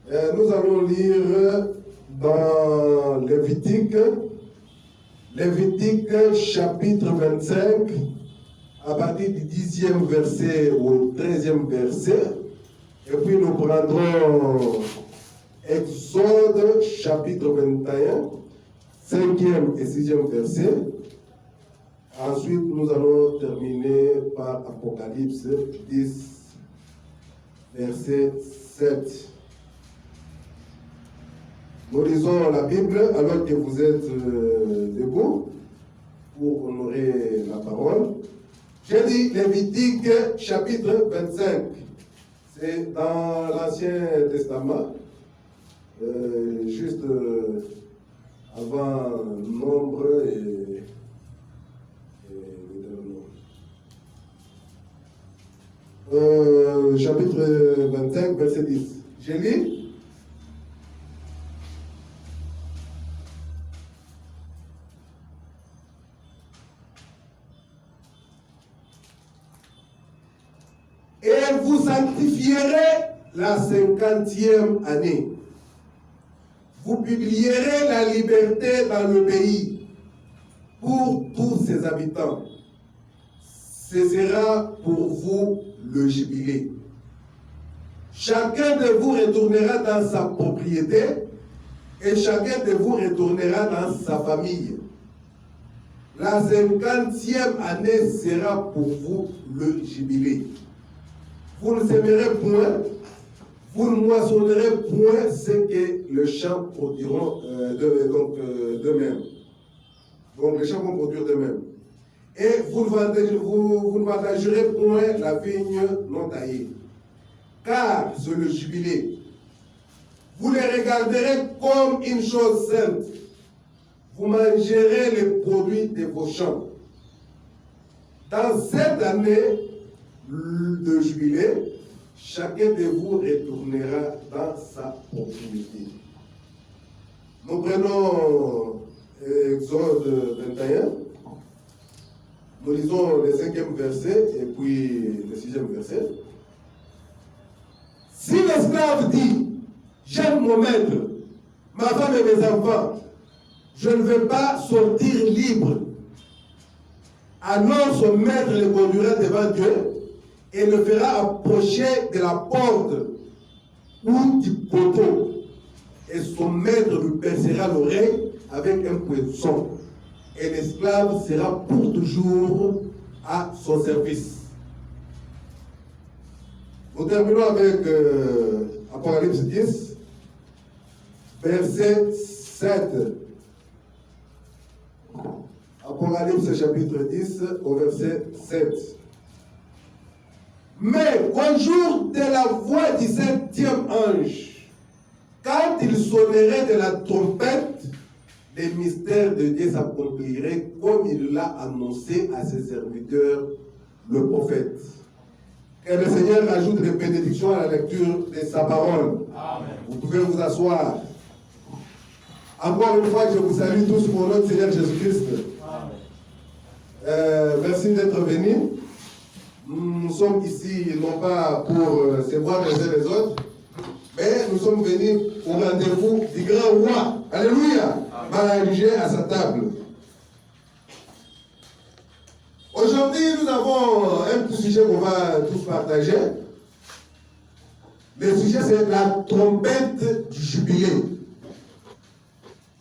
Nous allons lire dans Lévitique chapitre 25, à partir du 10e verset au 13e verset. Et puis nous prendrons Exode chapitre 21, 5e et 6e verset. Ensuite, nous allons terminer par Apocalypse 10, verset 7. Nous lisons la Bible alors que vous êtes debout pour honorer la parole. J'ai dit Lévitique chapitre 25. C'est dans l'Ancien Testament, juste avant Nombre et chapitre 25, verset 10. Je lis. Et vous sanctifierez la 50e année. Vous publierez la liberté dans le pays pour tous ses habitants. Ce sera pour vous le jubilé. Chacun de vous retournera dans sa propriété et chacun de vous retournera dans sa famille. La 50e année sera pour vous le jubilé. Vous ne sèmerez point, vous ne moissonnerez point ce que le champ produiront d'eux-mêmes. Donc les champs vont produire d'eux-mêmes. Et vous ne partagerez point la vigne non taillée. Car c'est le jubilé. Vous les regarderez comme une chose sainte. Vous mangerez les produits de vos champs. Dans cette année de jubilé, chacun de vous retournera dans sa propriété. Nous prenons Exode 21. Nous lisons le 5e verset et puis le 6e verset. Si l'esclave dit, j'aime mon maître, ma femme et mes enfants, je ne veux pas sortir libre, alors son maître le conduira devant Dieu et le fera approcher de la porte ou du poteau. Et son maître lui percera l'oreille avec un poinçon. Et l'esclave sera pour toujours à son service. Nous terminons avec Apocalypse 10, verset 7. Apocalypse chapitre 10, au verset 7. Mais au jour de la voix du 7e ange, quand il sonnerait de la trompette, les mystères de Dieu s'accompliraient comme il l'a annoncé à ses serviteurs, le prophète. Que le Seigneur ajoute des bénédictions à la lecture de sa parole. Amen. Vous pouvez vous asseoir. Encore une fois, je vous salue tous pour notre Seigneur Jésus-Christ. Merci d'être venus. Nous sommes ici non pas pour se voir les uns les autres, mais nous sommes venus au rendez-vous du grand roi. Alléluia. Maraligé à sa table. Aujourd'hui, nous avons un petit sujet qu'on va tous partager. Le sujet, c'est la trompette du jubilé.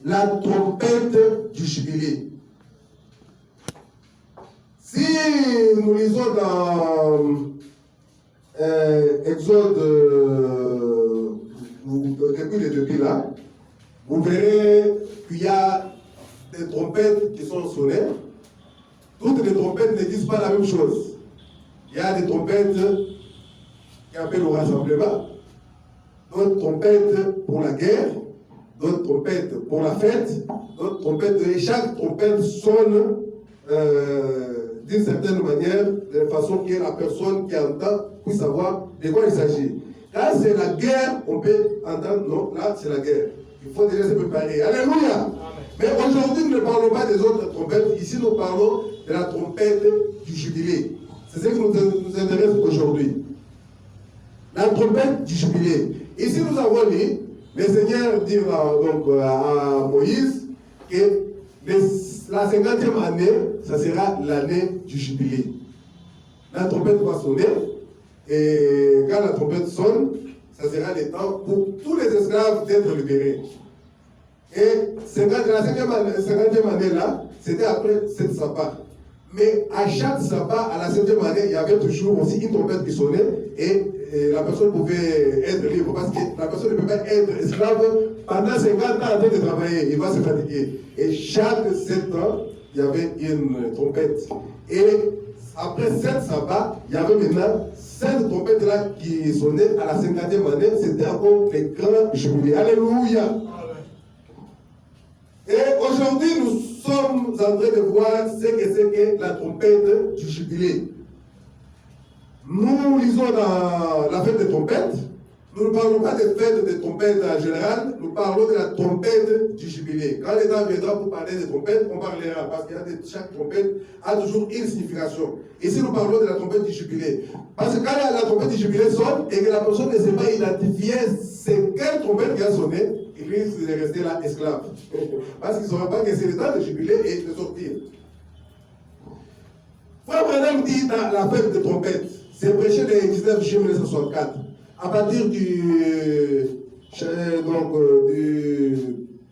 La trompette du jubilé. Si nous lisons dans Exode, depuis les début là, vous verrez qu'il y a des trompettes qui sont sonnées. Toutes les trompettes ne disent pas la même chose. Il y a des trompettes qui appellent au rassemblement, d'autres trompettes pour la guerre, d'autres trompettes pour la fête, d'autres trompettes, et chaque trompette sonne d'une certaine manière, de façon que la personne qui entend puisse savoir de quoi il s'agit. Là, c'est la guerre, on peut entendre, non, là, c'est la guerre. Il faut déjà se préparer. Alléluia. Amen. Mais aujourd'hui, nous ne parlons pas des autres trompettes. Ici, nous parlons de la trompette du jubilé. C'est ce qui nous intéresse aujourd'hui. La trompette du jubilé. Ici, nous avons lu, le Seigneur dit donc, à Moïse que la 50e année, ça sera l'année du jubilé. La trompette va sonner, et quand la trompette sonne, ça sera le temps pour tous les esclaves d'être libérés. Et la 50e année là, c'était après 7 sabbats. Mais à chaque sabbat, à la 7e année, il y avait toujours aussi une trompette qui sonnait et la personne pouvait être libre parce que la personne ne peut pas être esclave pendant 50 ans en train de travailler, il va se fatiguer. Et chaque 7 ans, il y avait une trompette. Et après 7 sabbats, il y avait maintenant 7 trompettes là qui sonnaient à la 50e année, c'était encore les grands jubilés. Alléluia! Et aujourd'hui, nous sommes en train de voir ce que c'est que la trompette du jubilé. Nous lisons dans la fête des trompettes, nous ne parlons pas des fêtes des trompettes en général, nous parlons de la trompette du jubilé. Quand le temps viendra pour parler des trompettes, on parlera, parce que chaque trompette a toujours une signification. Ici, nous parlons de la trompette du jubilé. Parce que quand la trompette du jubilé sonne et que la personne ne sait pas identifier c'est quelle trompette qui a sonné, il risque de rester là esclave. Parce qu'il ne saura pas que c'est le temps de jubilé et de sortir. Frère Branham dit dans la fête des trompettes, c'est prêché le 19 juillet 1964. À partir du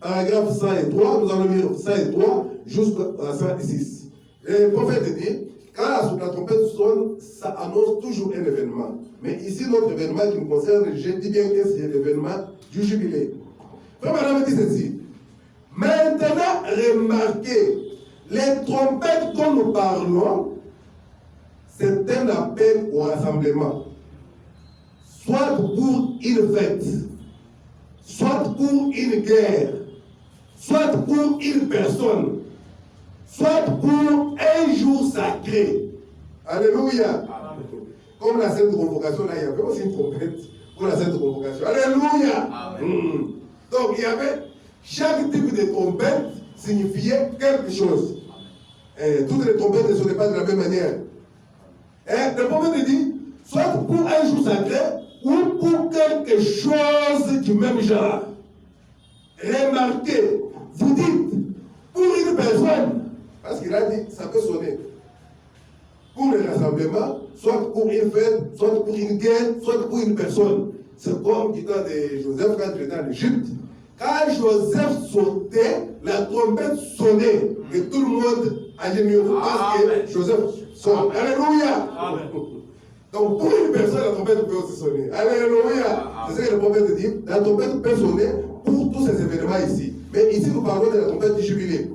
paragraphe 103, nous allons lire 103 jusqu'à 106. Le prophète dit, quand la trompette sonne, ça annonce toujours un événement. Mais ici, notre événement qui nous concerne, je dis bien que c'est l'événement du jubilé. Frère Madame dit ceci. Maintenant, remarquez, les trompettes dont nous parlons, c'est un appel au rassemblement. Soit pour une fête, soit pour une guerre, soit pour une personne, soit pour un jour sacré. Alléluia. Comme la Sainte Convocation, là, il y avait aussi une trompette pour la Sainte Convocation. Alléluia. Donc, il y avait chaque type de trompette signifiait quelque chose. Toutes les trompettes ne sonnaient pas de la même manière. Le prophète dit, soit pour un jour sacré, ou pour quelque chose du même genre. Remarquez, vous dites, pour une personne, parce qu'il a dit, ça peut sonner. Pour le rassemblement, soit pour une fête, soit pour une guerre, soit pour une personne. C'est comme du temps de Joseph quand il était en Égypte. Quand Joseph sautait, la trompette sonnait. Et tout le monde a génié parce que Joseph sonne. Alléluia. Amen. Donc pour une personne, la trompette peut aussi sonner. Alléluia. C'est ce que le prophète dit. La trompette peut sonner pour tous ces événements ici. Mais ici, nous parlons de la trompette du jubilé.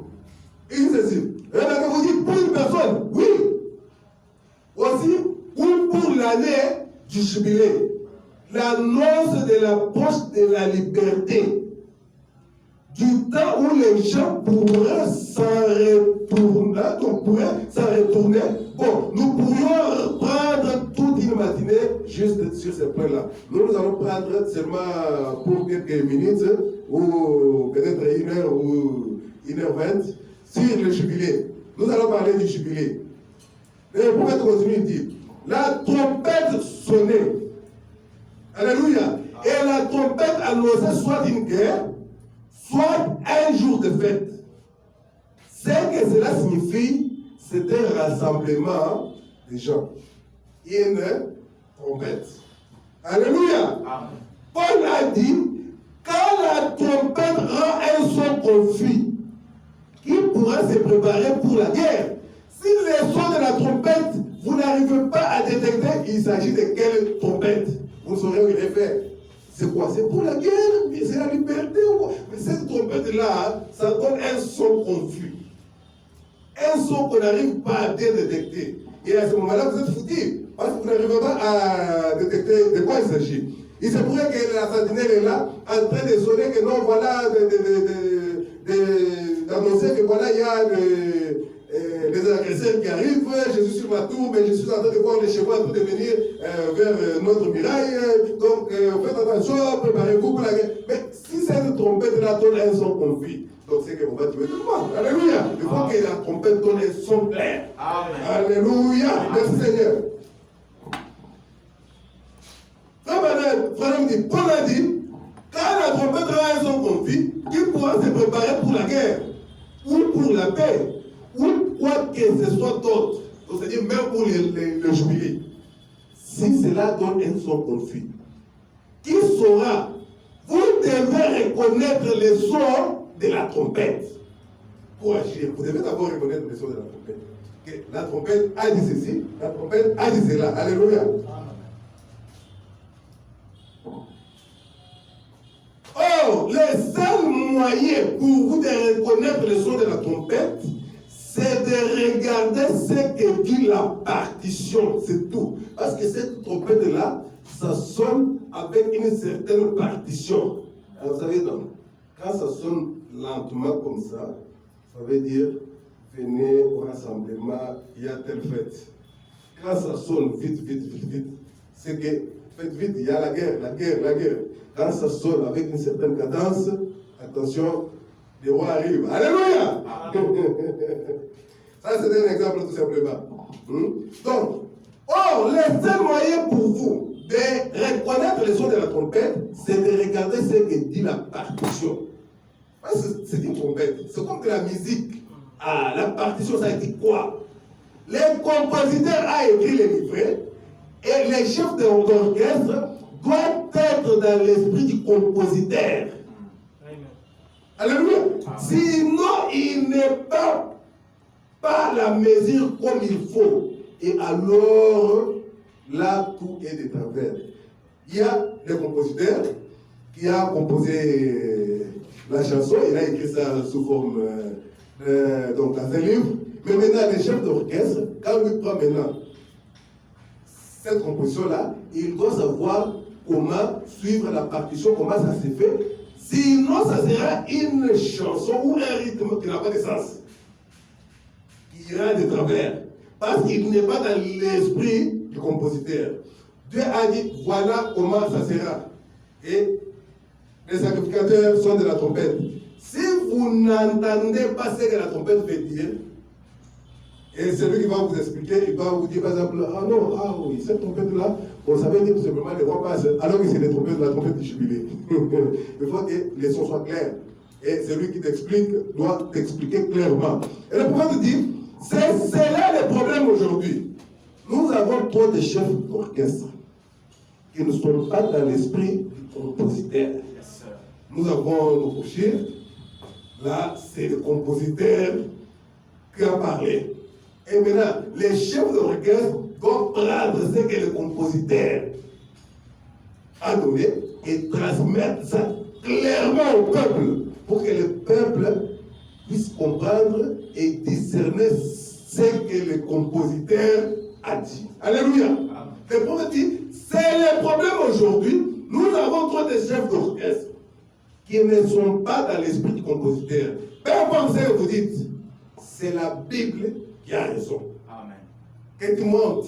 Et ceci. Regardez, vous dites pour une personne, oui. Aussi, ou pour l'année du jubilé. L'annonce de l'approche de la liberté. Du temps où les gens pourraient s'en retourner, bon, nous pourrions prendre toute une matinée juste sur ce point-là. Nous allons prendre seulement pour quelques minutes, ou peut-être 1 heure ou 1h20, sur le jubilé. Nous allons parler du jubilé. Le prophète continue de dire, la trompette sonnait. Alléluia. Et la trompette annonçait soit une guerre, soit un jour de fête. Ce que cela signifie, c'est un rassemblement de gens. Une trompette. Alléluia. Amen. Paul a dit, quand la trompette rend un son confus, qui pourra se préparer pour la guerre? Si le son de la trompette, vous n'arrivez pas à détecter, il s'agit de quelle trompette, vous saurez où il est fait. C'est quoi? C'est pour la guerre, c'est la liberté. Mais cette trompette-là, ça donne un son confus. Un son qu'on n'arrive pas à bien détecter. Et à ce moment-là, vous êtes foutus. Parce que vous n'arrivez pas à détecter de quoi il s'agit. Il se pourrait que la sentinelle est là, en train de sonner que non, voilà, d'annoncer que voilà, il y a les agresseurs qui arrivent, je suis sur ma tour, mais je suis en train de voir les chevaux en train de venir vers notre muraille. Donc, faites attention, préparez-vous pour la guerre. Mais si cette trompette-là donne un son confus, donc c'est qu'on va tuer tout le monde. Alléluia. Il faut que la trompette donne un son clair. Amen. Alléluia. Merci Seigneur. Frère me dit, Paul a dit, quand la trompette aura un son confit, il pourra se préparer pour la guerre, ou pour la paix, ou quoi que ce soit d'autre. C'est-à-dire même pour le jubilé. Si cela donne un son confit, qui saura? Vous devez reconnaître le son de la trompette pour agir. Vous devez d'abord reconnaître le son de la trompette. Okay. La trompette a dit ceci, la trompette a dit cela. Alléluia. Or, le seul moyen pour vous de reconnaître le son de la trompette, c'est de regarder ce que dit la partition, c'est tout. Parce que cette trompette-là, ça sonne avec une certaine partition. Alors, vous savez, donc, quand ça sonne lentement comme ça veut dire, venez au rassemblement, il y a telle fête. Quand ça sonne vite, c'est que, faites vite, il y a la guerre. Quand ça sonne avec une certaine cadence, attention, les rois arrivent. Alléluia! Ça, c'est un exemple tout simplement. Donc, le seul moyen pour vous de reconnaître le son de la trompette, c'est de regarder ce que dit la partition. C'est une trompette, c'est comme de la musique. Ah, la partition, ça dit quoi? Le compositeur a écrit les livrets et les chefs d'orchestre doivent être dans l'esprit du compositeur. Alléluia. Sinon, il ne parle pas la mesure comme il faut. Et alors, là, tout est de travers. Il y a le compositeur qui a composé la chanson, il a écrit ça sous forme donc dans un livre. Mais maintenant, les chefs d'orchestre, quand il prend maintenant cette composition-là, il doit savoir comment suivre la partition, comment ça se fait. Sinon, ça sera une chanson ou un rythme qui n'a pas de sens, qui ira de travers. Parce qu'il n'est pas dans l'esprit du compositeur. Dieu a dit, voilà comment ça sera. Et les sacrificateurs sont de la trompette. Si vous n'entendez pas ce que la trompette veut dire, et celui qui va vous expliquer, il va vous dire par exemple, ah non, ah oui, cette trompette-là, on savait dire tout simplement les rois passent, alors que c'est la trompette du jubilé. Il faut que les sons soient clairs. Et celui qui t'explique doit t'expliquer clairement. Et le prophète dit, c'est là le problème aujourd'hui. Nous avons trop de chefs d'orchestre qui ne sont pas dans l'esprit du compositeur. Nous avons nos couchers. Là, c'est le compositeur qui a parlé. Et maintenant, les chefs d'orchestre doivent prendre ce que le compositeur a donné et transmettre ça clairement au peuple pour que le peuple puisse comprendre et discerner ce que le compositeur a dit. Alléluia. Le prophète dit, c'est le problème aujourd'hui. Nous avons trop de chefs d'orchestre qui ne sont pas dans l'esprit du compositeur. Peu importe ce que vous dites, c'est la Bible qui a raison. Amen. Que tu montes,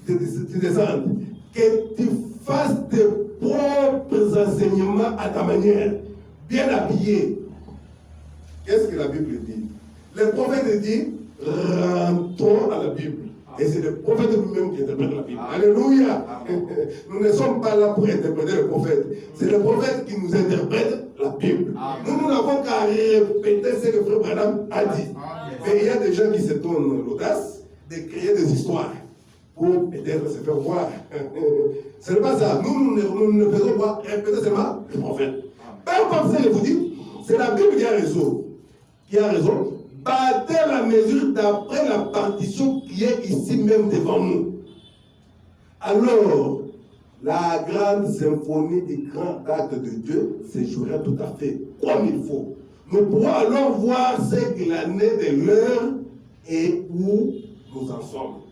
que tu descendes, que tu fasses tes propres enseignements à ta manière, bien habillé. Qu'est-ce que la Bible dit? Le prophète dit, rentrons à la Bible. Et c'est le prophète lui-même qui interprète la Bible. Alléluia. Nous ne sommes pas là pour interpréter le prophète. C'est le prophète qui nous interprète la Bible. Nous n'avons qu'à répéter ce que Frère Branham a dit. Mais il y a des gens qui se donnent l'audace de créer des histoires pour peut-être se faire voir. Ce n'est pas ça. Nous ne faisons pas répéter seulement le prophète. Peu importe ce que vous dites, c'est la Bible qui a raison. Qui a raison. Battez la mesure d'après la partition qui est ici même devant nous. Alors, la grande symphonie du grand acte de Dieu se jouera tout à fait comme il faut. Nous pourrons alors voir ce qu'il en est de l'heure et où nous en sommes.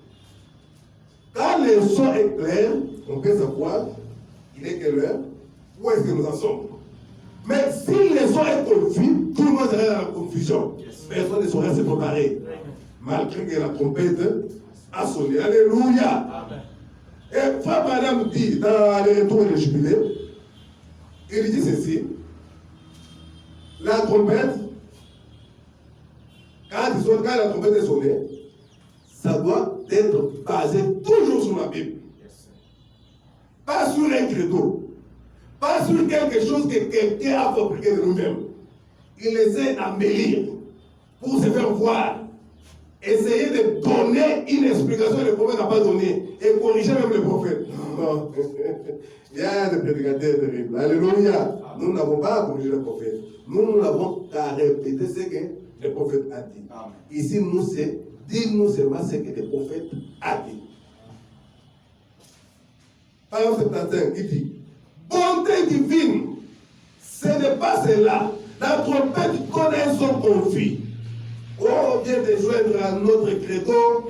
Quand le son est clair, on peut savoir il est quelle heure, où est-ce que nous en sommes. Mais si le son est confus, tout le monde sera dans la confusion. Personne ne saurait se préparer. Malgré que la trompette a sonné. Alléluia. Amen. Et Frère Branham dit dans les retours de jubilé, il dit ceci. La trompette, quand la trompette est sonnée, ça doit être basé toujours sur la Bible. Pas sur un credo. Pas sur quelque chose que quelqu'un a fabriqué de nous-mêmes. Il essaie d'embellir pour se faire voir. Essayer de donner une explication que le prophète n'a pas donnée et corriger même le prophète. Non. Il y a des prédicateurs terribles. Alléluia. Nous n'avons pas à corriger le prophète. Nous n'avons qu'à répéter ce que le prophète a dit. Amen. Ici, nous, c'est dis-nous seulement ce que le prophète a dit. Parole 75, il dit bonté divine, ce n'est pas cela. La trompette connaît son conflit. Oh, viens te joindre à notre credo,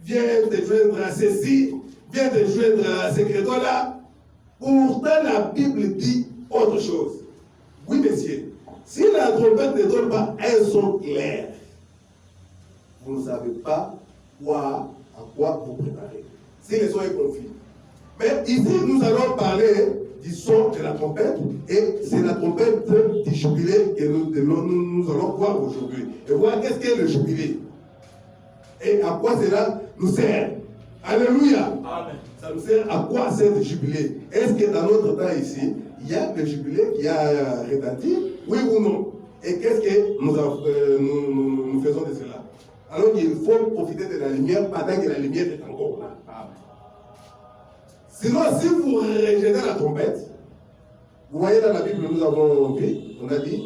viens te joindre à ceci, viens te joindre à ce credo-là. Pourtant, la Bible dit autre chose. Oui, messieurs, si la trompette ne donne pas un son clair, vous ne savez pas à quoi vous préparer. Si le son est conflit. Mais ici, nous allons parler du son de la trompette, et c'est la trompette du jubilé que nous allons voir aujourd'hui. Et voir qu'est-ce qu'est le jubilé. Et à quoi cela nous sert. Alléluia. Amen. Ça nous sert à quoi sert le jubilé? Est-ce que dans notre temps ici, il y a le jubilé qui a retenti? Oui ou non? Et qu'est-ce que nous faisons de cela? Alors qu'il faut profiter de la lumière pendant que la lumière est encore là. Amen. Sinon, si vous rejetez la trompette, vous voyez dans la Bible, nous avons vu, on a dit,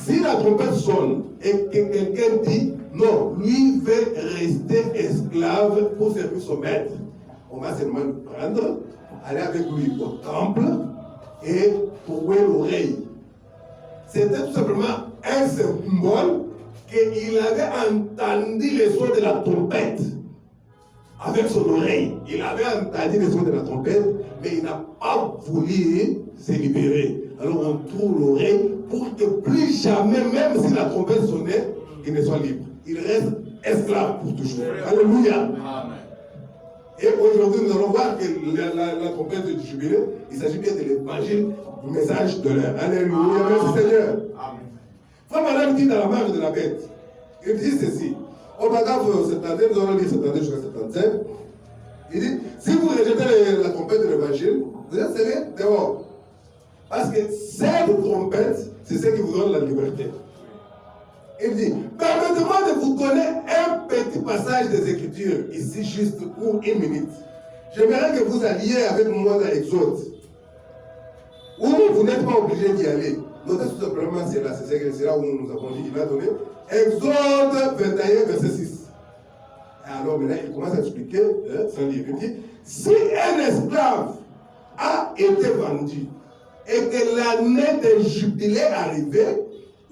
si la trompette sonne et que quelqu'un dit, non, lui veut rester esclave pour servir son maître, on va seulement le prendre, aller avec lui au temple et trouver l'oreille. C'était tout simplement un symbole qu'il avait entendu le son de la trompette. Avec son oreille, il avait entendu le son de la trompette, mais il n'a pas voulu se libérer. Alors on trouve l'oreille pour que plus jamais, même si la trompette sonnait, il ne soit libre. Il reste esclave pour toujours. Alléluia. Amen. Et aujourd'hui, nous allons voir que la trompette du jubilé, il s'agit bien de l'évangile, du message de l'heure. Alléluia. Merci Seigneur. Amen. Frère Madame dit dans la marge de la bête, il dit ceci. Au paragraphe 70, nous allons lire 70 jusqu'à 75. Il dit, si vous rejetez la trompette de l'évangile, vous êtes serré dehors. Parce que cette trompette, c'est ce qui vous donne la liberté. Il dit, permettez-moi de vous donner un petit passage des Écritures, ici juste pour une minute. J'aimerais que vous alliez avec moi dans Exode, où vous n'êtes pas obligé d'y aller. Notez tout simplement, c'est là où nous avons dit, il a donné. Exode 21, verset 6. Alors maintenant, il commence à expliquer son livre. Il dit, si un esclave a été vendu et que l'année de jubilé arrivait,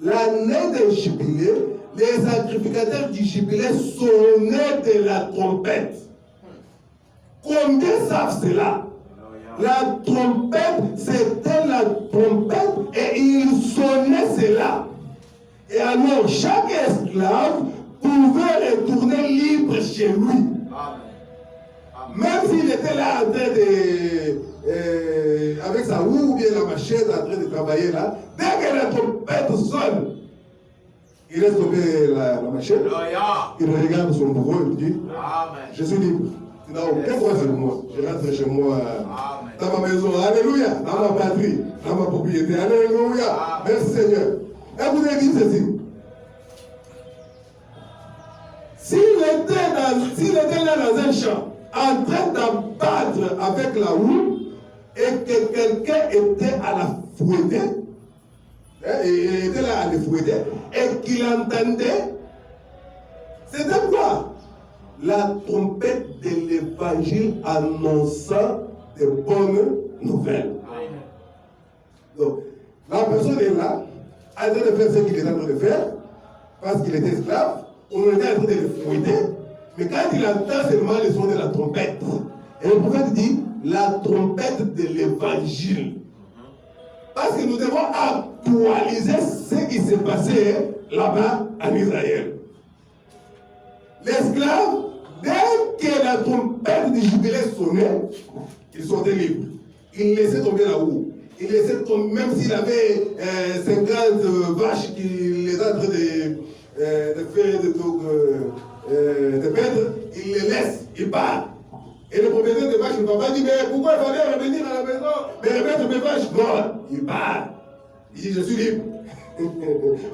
l'année de jubilé, les sacrificateurs du jubilé sonnaient de la trompette. Combien savent cela? La trompette, c'était la trompette et ils sonnaient cela. Et alors, chaque esclave pouvait retourner libre chez lui. Amen. Même s'il était là en train de, avec sa roue ou bien la machette en train de travailler là, dès que la trompette sonne, il laisse tomber la machette, il regarde son bourreau et dit, Amen. Je suis libre. Tu n'as aucun droit sur moi. Je rentre chez moi dans ma maison. Alléluia. Dans ma patrie, dans ma propriété. Alléluia. Amen. Merci Seigneur. Et vous avez dit ceci. S'il était là dans un champ, en train d'abattre avec la roue, et que quelqu'un était à la fouetter, il était là à le fouetter, et qu'il entendait, c'était quoi? La trompette de l'évangile annonçant de bonnes nouvelles. Donc, la personne est là, en train de faire ce qu'il est en train de faire, parce qu'il était esclave, on était en train de le fouetter, mais quand il entend seulement le son de la trompette, et le prophète dit, la trompette de l'évangile. Parce que nous devons actualiser ce qui s'est passé là-bas en Israël. L'esclave, dès que la trompette du jubilé sonnait, il sortait libre. Il laissait tomber la roue. Il laissait tomber, même s'il avait 50 vaches qu'il était en train de perdre, il les laisse, il part. Et le propriétaire de vaches ne va pas dire, mais pourquoi il fallait revenir à la maison, mais remettre mes vaches? Non, il part. Il dit, je suis libre.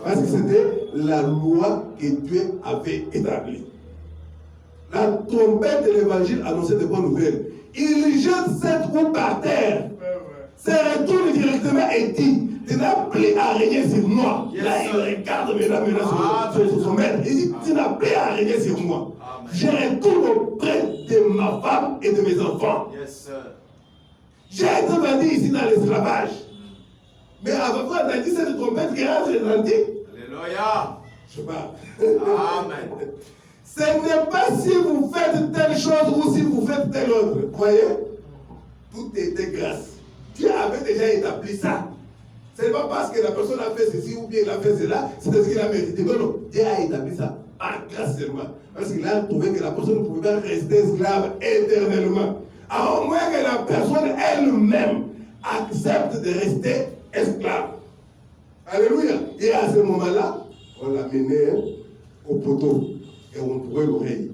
Parce que c'était la loi que Dieu avait établie. La trompette de l'évangile annonçait de bonnes nouvelles. Il jette cette roue par terre. Se retourne directement et dit, tu n'as plus à régner sur moi. Yes, là, il regarde maintenant sur son maître. Il dit, tu n'as plus à régner sur moi. Amen. Je retourne auprès de ma femme et de mes enfants. Yes, j'ai été vendu ici dans l'esclavage. Mais avant quoi, on a dit cette trompette qui rentre dans le dit. Alléluia. Je parle. Amen. Ce n'est pas si vous faites telle chose ou si vous faites telle autre. Voyez, tout était grâce. Dieu avait déjà établi ça. Ce n'est pas parce que la personne a fait ceci ou bien il a fait cela, c'est parce qu'il a mérité. Non, non, Dieu a établi ça par grâce seulement. Parce qu'il a trouvé que la personne ne pouvait pas rester esclave éternellement. À moins que la personne elle-même accepte de rester esclave. Alléluia. Et à ce moment-là, on l'a mené au poteau et on trouvait l'oreille.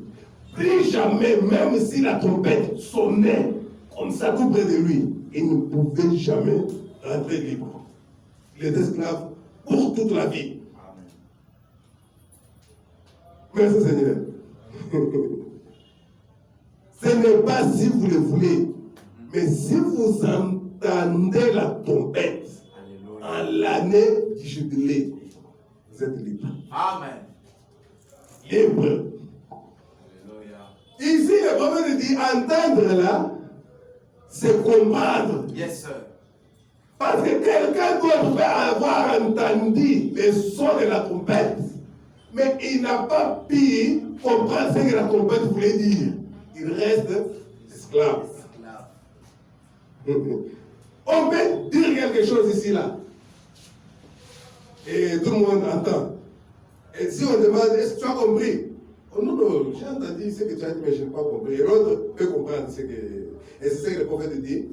Plus jamais, même si la trompette sonnait comme ça tout près de lui, il ne pouvait jamais rentrer libre. Il est esclave pour toute la vie. Amen. Merci Seigneur. Ce n'est pas si vous le voulez, mais si vous entendez la trompette en l'année du jubilé, vous êtes libre. Amen. Libre. Alléluia. Ici, le prophète dit entendre là, c'est comprendre. Yes, sir. Parce que quelqu'un d'autre peut avoir entendu le son de la trompette, mais il n'a pas pu comprendre ce que la trompette voulait dire. Il reste esclave. On peut dire quelque chose ici, là. Et tout le monde entend. Et si on demande, est-ce que tu as compris? Oh non, non, j'ai entendu ce que tu as dit, mais je n'ai pas compris. Et l'autre peut comprendre ce que... Et c'est ce que le prophète dit.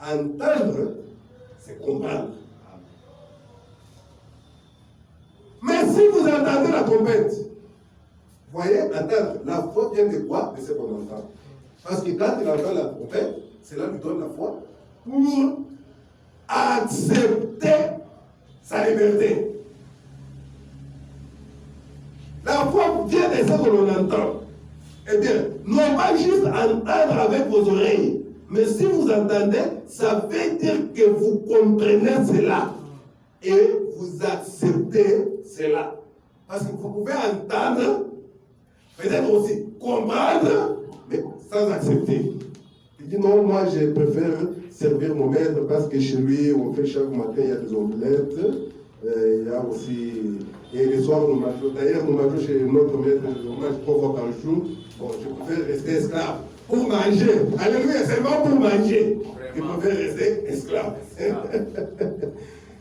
Entendre, c'est comprendre. Mais si vous entendez la trompette, voyez, entendre, la foi vient de quoi? De ce qu'on entend. Parce que quand il entend la trompette, cela lui donne la foi pour accepter sa liberté. La foi vient de ce que l'on entend. Eh bien, non pas juste entendre avec vos oreilles, mais si vous entendez, ça veut dire que vous comprenez cela et vous acceptez cela. Parce que vous pouvez entendre, peut-être aussi comprendre, mais sans accepter. Il dit non, moi je préfère servir mon maître parce que chez lui, on fait chaque matin, il y a des omelettes. Il y a aussi, et le soir, nous mangeons. D'ailleurs, nous mangeons chez notre maître, on mange 3 fois par jour. Bon, je préfère rester esclave pour manger. Alléluia, seulement pour manger. Je préfère rester esclave.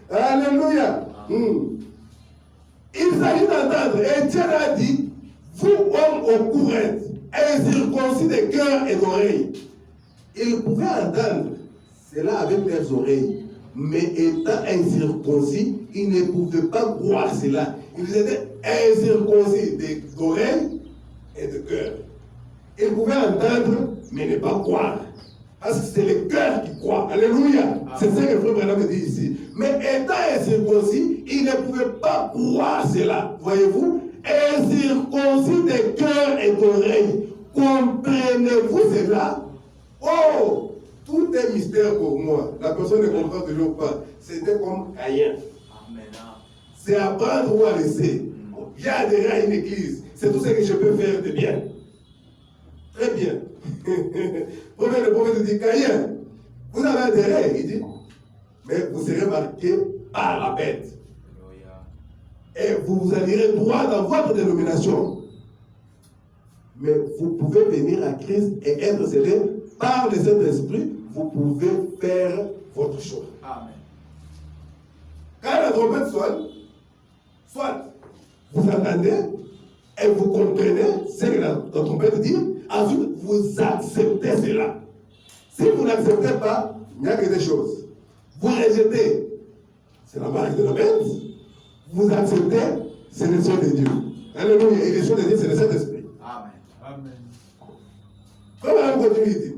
Alléluia. Il s'agit d'entendre. Et Dieu a dit, vous, hommes au courant, incirconcis de cœur et d'oreilles. Ils pouvaient entendre cela avec leurs oreilles. Mais étant incirconcis, ils ne pouvaient pas croire cela. Ils étaient incirconcis d'oreilles et de cœur. Ils pouvaient entendre, mais ne pas croire. Parce que c'est le cœur qui croit. Alléluia. C'est ce que le frère Branham dit ici. Mais étant incirconcis, ils ne pouvaient pas croire cela. Voyez-vous? Incirconcis de cœur et d'oreilles. Comprenez-vous cela? Oh! Tout est mystère pour moi. La personne ne comprend toujours pas. C'était comme Caïn. C'est apprendre ou à laisser. J'ai adhéré à une église. C'est tout ce que je peux faire de bien. Très bien. Le prophète dit, Caïn, vous avez adhéré. Il dit, mais vous serez marqué par la bête. Et vous allez droit dans votre dénomination. Mais vous pouvez venir à Christ et être scellé par le Saint-Esprit. Vous pouvez faire votre choix. Amen. Quand la trompette sonne, soit vous entendez et vous comprenez ce que la trompette dit, ensuite vous acceptez cela. Si vous n'acceptez pas, il n'y a que des choses. Vous rejetez, c'est la marque de la bête. Vous acceptez, c'est le son de Dieu. Alléluia. Et le son de Dieu, c'est le Saint-Esprit. Amen. Amen. Vraiment, on continue, il dit.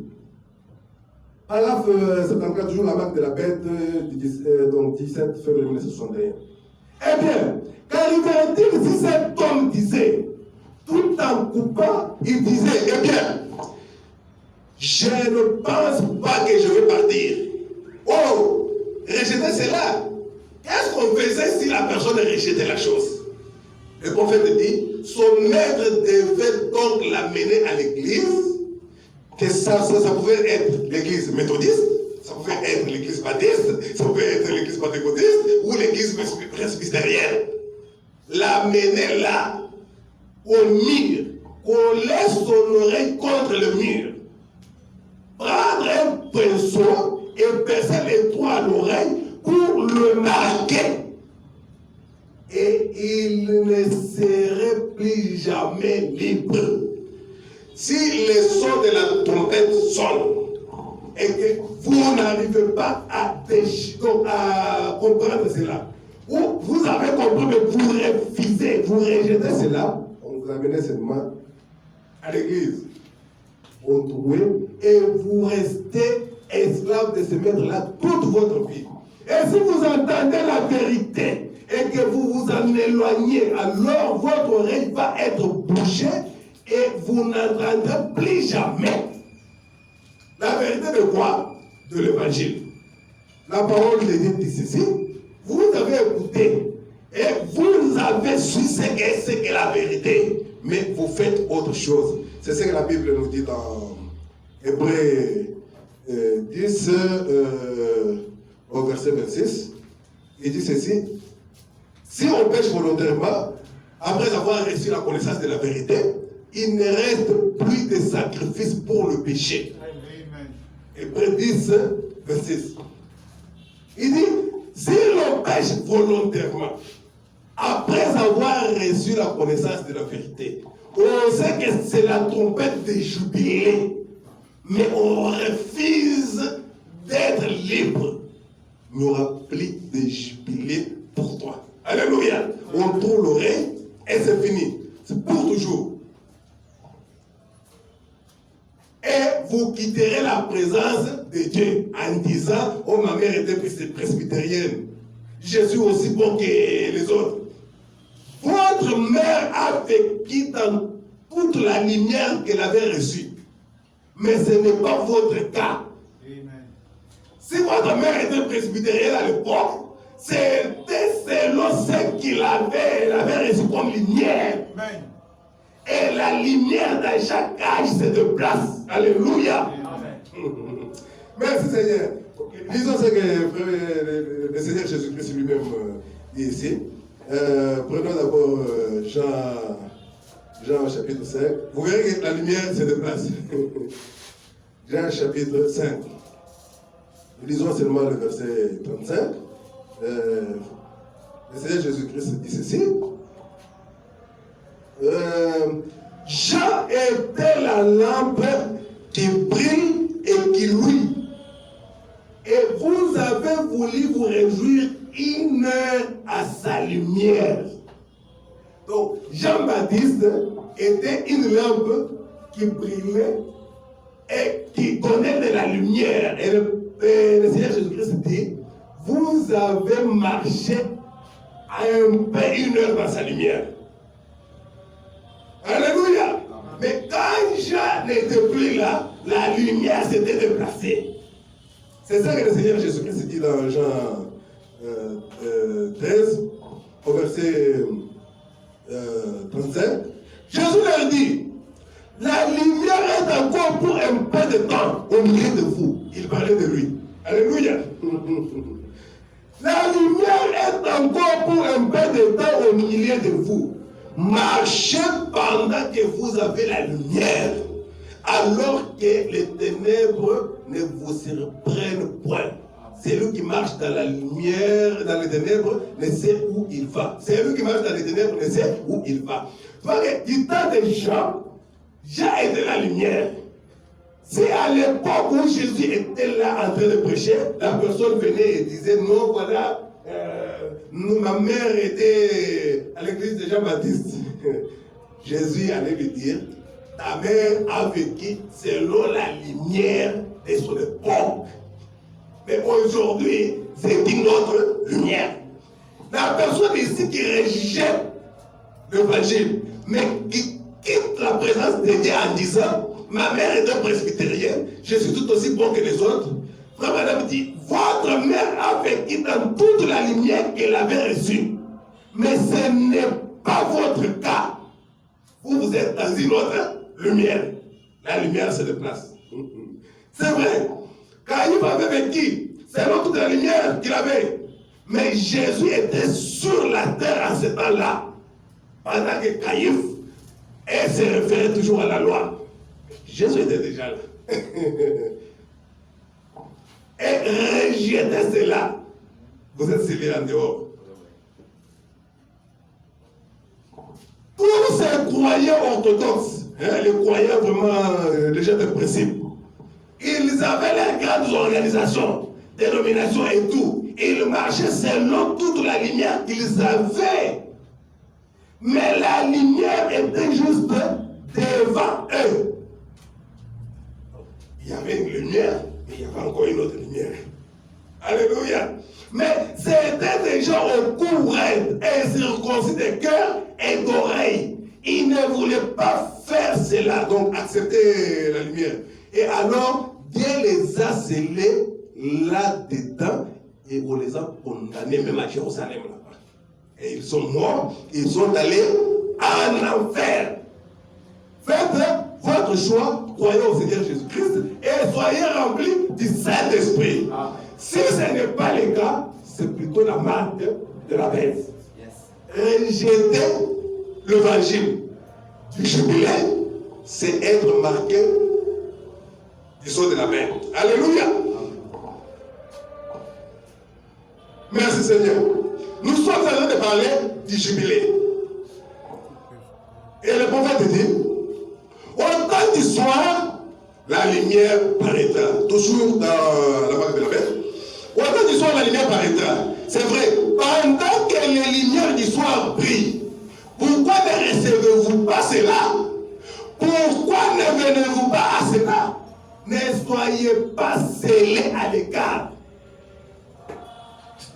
Paragraphe 74, toujours la marque de la bête, donc 17 février 1961. Eh bien, qu'arriverait-il si cet homme disait, tout en coupant, il disait, eh bien, je ne pense pas que je vais partir. Oh, rejeter cela. Qu'est-ce qu'on faisait si la personne rejetait la chose? Le prophète dit, son maître devait donc l'amener à l'église, que ça pouvait être l'église méthodiste, ça pouvait être l'église baptiste, ça pouvait être l'église pentecôtiste ou l'église presbytérienne. L'amener là, au mur, qu'on laisse son oreille contre le mur. Prendre un pinceau et percer les trous à l'oreille pour le marquer. Et il ne serait plus jamais libre. Si les sons de la trompette sonnent et que vous n'arrivez pas à comprendre cela, ou vous avez compris mais vous refusez, vous rejetez cela, on vous amène seulement à l'église. Vous trouvez et vous restez esclave de ce maître-là toute votre vie. Et si vous entendez la vérité et que vous vous en éloignez, alors votre oreille va être bouchée et vous n'entendrez plus jamais la vérité de quoi? De l'évangile. La parole de Dieu dit ceci, vous avez écouté et vous avez su ce que la vérité, mais vous faites autre chose. C'est ce que la Bible nous dit dans Hébreux 10 au verset 26. Il dit ceci, si on pêche volontairement, après avoir reçu la connaissance de la vérité, il ne reste plus de sacrifice pour le péché. Hébreux 10, 26. Il dit, si l'on pêche volontairement, après avoir reçu la connaissance de la vérité, on sait que c'est la trompette des jubilés, mais on refuse d'être libre. Il n'y aura plus de jubilé pour toi. Alléluia. On trouve l'oreille et c'est fini. C'est pour toujours. Et vous quitterez la présence de Dieu en disant, oh ma mère était presbytérienne. Je suis aussi bon que les autres. Votre mère a vécu dans toute la lumière qu'elle avait reçue. Mais ce n'est pas votre cas. Amen. Si votre mère était presbytérienne à l'époque, c'était selon ce qu'il avait, elle avait reçu comme lumière. Amen. Et la lumière dans chaque âge se déplace. Alléluia. Amen. Merci Seigneur. Lisons ce que le Seigneur Jésus-Christ lui-même dit ici. Prenons d'abord Jean chapitre 5. Vous verrez que la lumière se déplace. Jean chapitre 5. Lisons seulement le verset 35. Le Seigneur Jésus-Christ dit ceci. Jean était la lampe qui brille et qui luit. Et vous avez voulu vous réjouir une heure à sa lumière. Donc, Jean-Baptiste était une lampe qui brillait et qui donnait de la lumière. Et le Seigneur Jésus-Christ dit, vous avez marché un peu une heure dans sa lumière. Alléluia. Mais quand Jean n'était plus là, la lumière s'était déplacée. C'est ça que le Seigneur Jésus-Christ dit dans Jean 13, au verset 35. Jésus leur dit, la lumière est encore pour un peu de temps au milieu de vous. Il parlait de lui. Alléluia. La lumière est encore pour un peu de temps au milieu de vous. Marchez pendant que vous avez la lumière, alors que les ténèbres ne vous surprennent point. Celui qui marche dans la lumière, dans les ténèbres, ne sait où il va. Celui qui marche dans les ténèbres ne sait où il va. Tu vois que du temps de Jean était la lumière. C'est à l'époque où Jésus était là en train de prêcher, la personne venait et disait, non, voilà, ma mère était à l'église de Jean-Baptiste. Jésus allait lui dire, Ta mère a vécu selon la lumière de son époque. Mais aujourd'hui, c'est une autre lumière. La personne ici qui rejette l'évangile, mais qui quitte la présence de Dieu en disant, ma mère était presbytérienne, je suis tout aussi bon que les autres. Frère Madame dit, votre mère a vécu dans toute la lumière qu'elle avait reçue. Mais ce n'est pas votre cas. Vous êtes dans une autre lumière. La lumière se déplace. C'est vrai. Caïphe avait vécu selon toute la lumière qu'il avait. Mais Jésus était sur la terre en ce temps-là. Pendant que Caïphe se référait toujours à la loi. Jésus était déjà là. Et rejetait cela. Vous êtes scellés en dehors. Tous ces croyants orthodoxes, les croyants vraiment légers de principe, ils avaient leurs grandes organisations, dénominations et tout. Ils marchaient selon toute la lumière qu'ils avaient. Mais la lumière était juste devant eux. Il y avait une lumière, mais il y avait encore une autre lumière. Alléluia. Mais c'était des gens au cou raide et circoncis de cœur et d'oreilles. Ils ne voulaient pas faire cela, donc accepter la lumière. Et alors, Dieu les a scellés là-dedans et on les a condamnés même à Jérusalem là-bas. Et ils sont morts, ils sont allés en enfer. Faites votre choix, croyez au Seigneur Jésus-Christ et soyez remplis du Saint-Esprit. Si ce n'est pas le cas, c'est plutôt la marque de la bête. Rejeter l'évangile du jubilé, c'est être marqué du sceau de la bête. Alléluia. Merci Seigneur. Nous sommes en train de parler du jubilé. Et le prophète dit, au temps du soir, la lumière paraîtra. Toujours dans la marque de la bête. Au temps du soir, la lumière paraîtra. C'est vrai. Pendant que les lumières du soir brillent, pourquoi ne recevez-vous pas cela? Pourquoi ne venez-vous pas à cela? Ne soyez pas scellés à l'écart.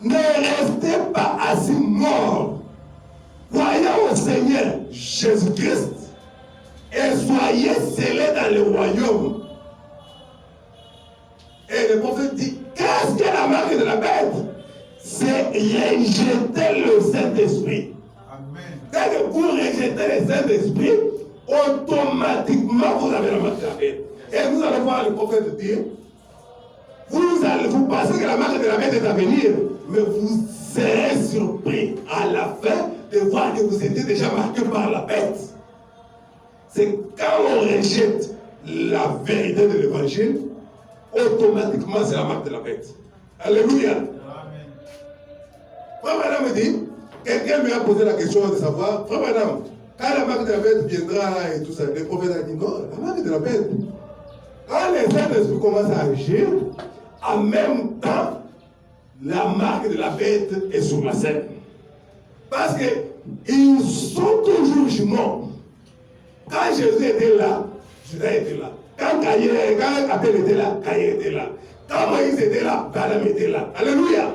Ne restez pas assis morts. Croyez au Seigneur Jésus-Christ et soyez scellés dans le royaume. Et le prophète dit, qu'est-ce que la marque de la bête? C'est rejeter le Saint-Esprit. Dès que vous rejetez le Saint-Esprit, automatiquement vous avez la marque de la bête. Et vous allez voir le prophète dire, vous pensez que la marque de la bête est à venir, mais vous serez surpris à la fin de voir que vous étiez déjà marqué par la bête. C'est quand on rejette la vérité de l'évangile, automatiquement c'est la marque de la bête. Alléluia. Frère Madame me dit, quelqu'un lui a posé la question de savoir, Frère Madame, quand la marque de la bête viendra et tout ça, le prophète a dit non, la marque de la bête. Quand les Saint-Esprit commencent à agir, en même temps, la marque de la bête est sur la scène. Parce qu'ils sont toujours jumeaux. Quand Jésus était là, Judas était là. Quand Abel était là, Caïn était là. Quand Moïse était là, Balaam était là. Alléluia.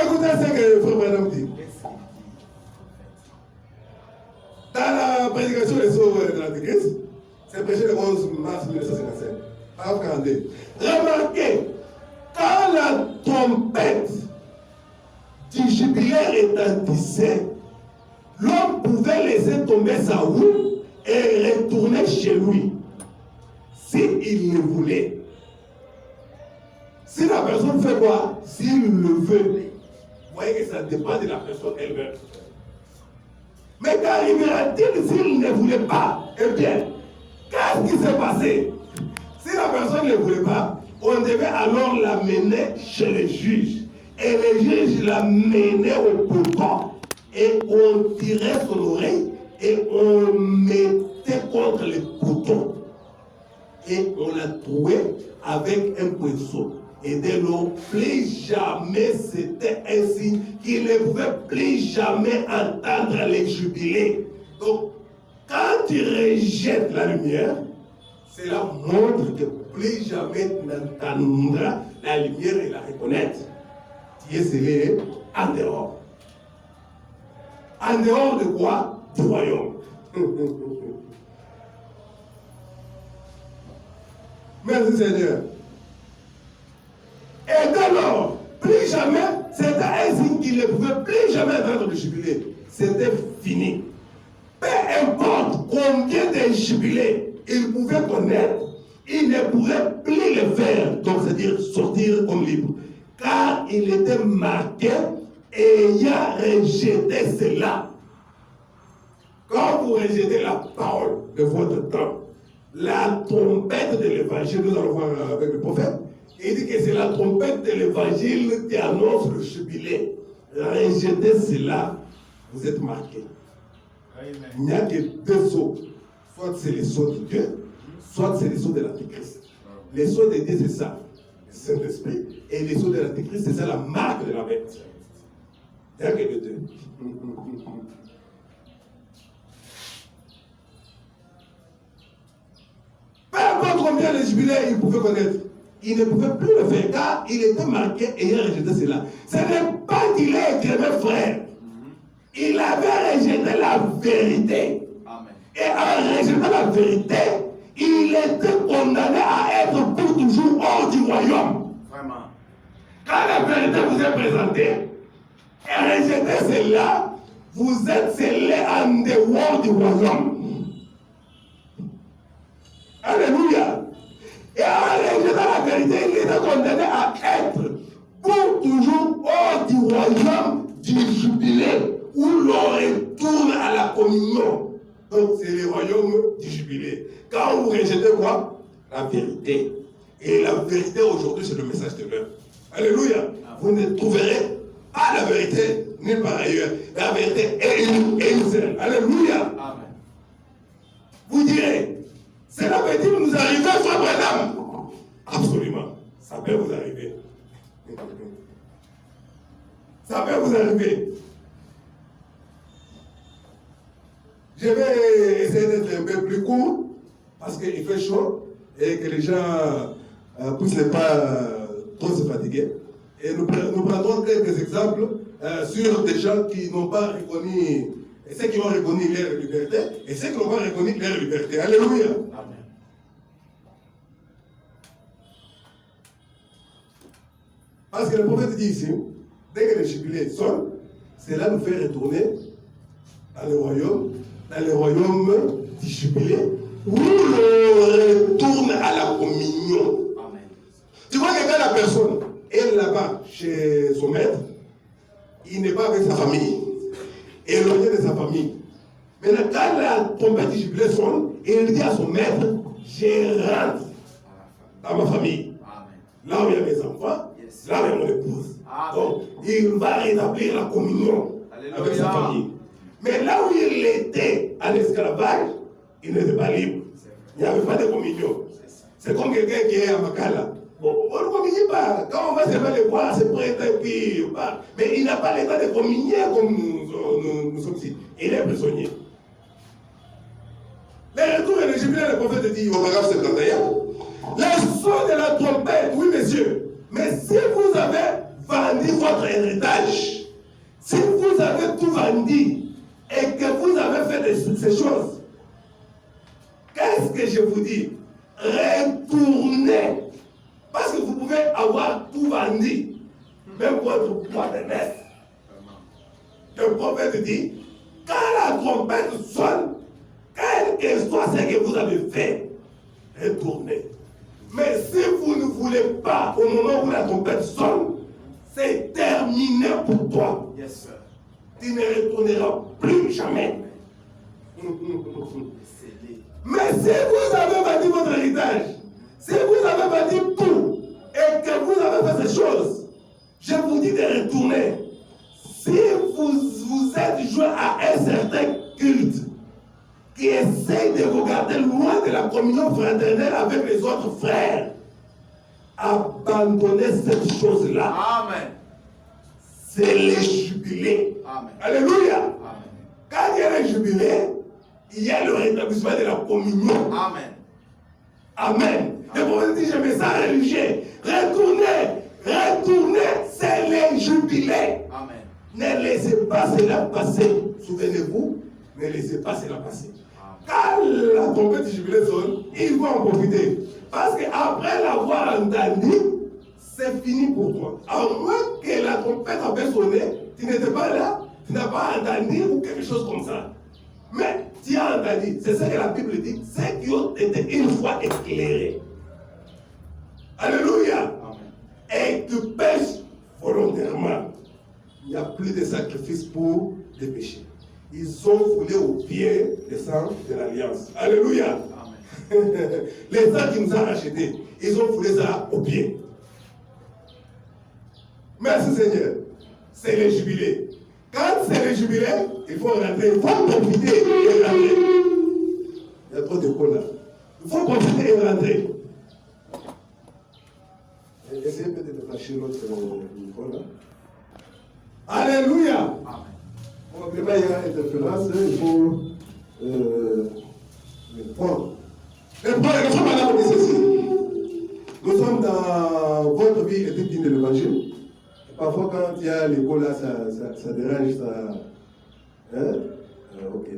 Écoutez ce que le frère Branham dit. Dans la prédication des sauves de l'Antéchrist, c'est prêché le 11 mars 1957, paragraphe 42. Remarquez, quand la trompette du jubilaire retentissait, l'homme pouvait laisser tomber sa roue et retourner chez lui, s'il le voulait. Si la personne fait quoi? S'il le veut. Vous voyez que ça dépend de la personne elle-même. Mais qu'arrivera-t-il s'il ne voulait pas? Eh bien, qu'est-ce qui s'est passé? Si la personne ne voulait pas, on devait alors l'amener chez le juge. Et le juge l'amenait au bouton. Et on tirait son oreille et on mettait contre le bouton. Et on l'a trouvé avec un poisson. Et dès lors, plus jamais c'était un signe qu'il ne pouvait plus jamais entendre les jubilés. Donc, quand tu rejettes la lumière, cela montre que plus jamais tu n'entendras la lumière et la reconnaître. Tu es scellé en dehors. En dehors de quoi? Du royaume. Merci Seigneur. Et dès lors, plus jamais, c'était un signe qu'il ne pouvait plus jamais entendre le jubilé. C'était fini. Peu importe combien de jubilés il pouvait connaître, il ne pouvait plus le faire, donc c'est-à-dire sortir comme libre. Car il était marqué ayant rejeté cela. Quand vous rejetez la parole de votre temps, la trompette de l'évangile, nous allons voir avec le prophète, il dit que c'est la trompette de l'évangile qui annonce le jubilé. Rejetez cela, vous êtes marqués. Il n'y a que deux sceaux. Soit c'est les sceaux de Dieu, soit c'est les sceaux de l'Antéchrist. Les sceaux de Dieu, c'est ça, le Saint-Esprit. Et les sceaux de l'Antéchrist, c'est ça la marque de la bête. Il n'y a que les deux. Peu importe combien de jubilés il pouvait connaître, il ne pouvait plus le faire car il était marqué ayant rejeté cela. Ce n'est pas qu'il ait écrémé frère. Il avait rejeté la vérité. Amen. Et en rejetant la vérité, il était condamné à être pour toujours hors du royaume. Vraiment. Quand la vérité vous est présentée, et rejeter cela, vous êtes scellé en dehors du royaume. Alléluia. Et en rejetant la vérité, il était condamné à être pour toujours hors du royaume du jubilé, où l'on retourne à la communion. Donc c'est le royaume du jubilé. Quand vous rejetez quoi? La vérité. Et la vérité aujourd'hui, c'est le message de l'heure. Alléluia. Vous ne trouverez pas la vérité nulle part ailleurs. La vérité est une seule. Alléluia. Amen. Vous direz, cela veut dire que nous arrivons à Frère Branham. Absolument. Ça peut vous arriver. Ça peut vous arriver. Je vais essayer d'être un peu plus court parce qu'il fait chaud et que les gens puissent ne pas trop se fatiguer. Et nous prendrons quelques exemples sur des gens qui n'ont pas reconnu, et ceux qui ont reconnu leur liberté, et ceux qui n'ont pas reconnu leur liberté. Alléluia. Amen. Parce que le prophète dit ici, dès que les jubilés sonnent, cela nous fait retourner dans le royaume du jubilé, où l'on retourne à la communion. Amen. Tu vois que quand la personne est là-bas chez son maître, il n'est pas avec sa famille, éloigné de sa famille. Maintenant, quand la trompette du jubilé sonne, il dit à son maître, je rentre dans ma famille. Amen. Là où il y a mes enfants, là où il y a mon épouse. Amen. Donc, il va rétablir la communion. Alléluia. Avec sa famille. Mais là où il était en esclavage, il n'était pas libre. Il n'y avait pas de communion. C'est comme quelqu'un qui est à Makala. Bon, on ne communie pas. Quand on va se faire les bois, c'est prêtre et puis on part. Mais il n'a pas l'état de communier comme nous sommes ici. Il est prisonnier. Les retours et les jubilés, le prophète dit au paragraphe 51, le son de la trompette, oui messieurs, mais si vous avez vendu votre héritage, si vous avez tout vendu, et que vous avez fait ces choses, qu'est-ce que je vous dis? Retournez. Parce que vous pouvez avoir tout vendu, même votre poids de messe. Le prophète dit, quand la trompette sonne, quel que soit ce que vous avez fait, retournez. Mais si vous ne voulez pas, au moment où la trompette sonne, c'est terminé pour toi. Yes, sir. Tu ne retourneras plus jamais. Mais si vous avez vendu votre héritage, si vous avez vendu tout et que vous avez fait ces choses, je vous dis de retourner. Si vous êtes joint à un certain culte qui essaye de vous garder loin de la communion fraternelle avec les autres frères, abandonner cette chose-là. Amen. C'est le jubilé. Amen. Alléluia. Amen. Quand il y a le jubilé, il y a le rétablissement de la communion. Amen. Amen. Le prophète dit, je me sens religieux. Retournez, c'est le jubilé. Amen. Ne laissez pas cela passer. Souvenez-vous, ne laissez pas cela passer. Quand la trompette du jubilé sonne, ils vont en profiter. Parce qu'après l'avoir entendu, c'est fini pour toi. À moins que la trompette avait sonné, tu n'étais pas là, tu n'as pas entendu ou quelque chose comme ça. Mais tu as entendu. C'est ça que la Bible dit. Ceux qui ont été une fois éclairés. Alléluia. Et tu pêches volontairement. Il n'y a plus de sacrifice pour les péchés. Ils ont foulé au pied le sang de l'alliance. Alléluia. Amen. Les sang qui nous ont rachetés, ils ont foulé ça au pied. Merci Seigneur. C'est le jubilé. Quand c'est le jubilé, il faut rentrer, il faut profiter et rentrer. Il y a trop de cols là. Il faut profiter et rentrer. Essayez peut-être de flasher l'autre micro là. Alléluia. Probablement il y a une interférence, il faut le prendre. Le frère madame dit ceci. Nous sommes dans votre vie et digne de l'évangile. Parfois quand il y a l'école là, ça dérange, ça. Hein? Ok.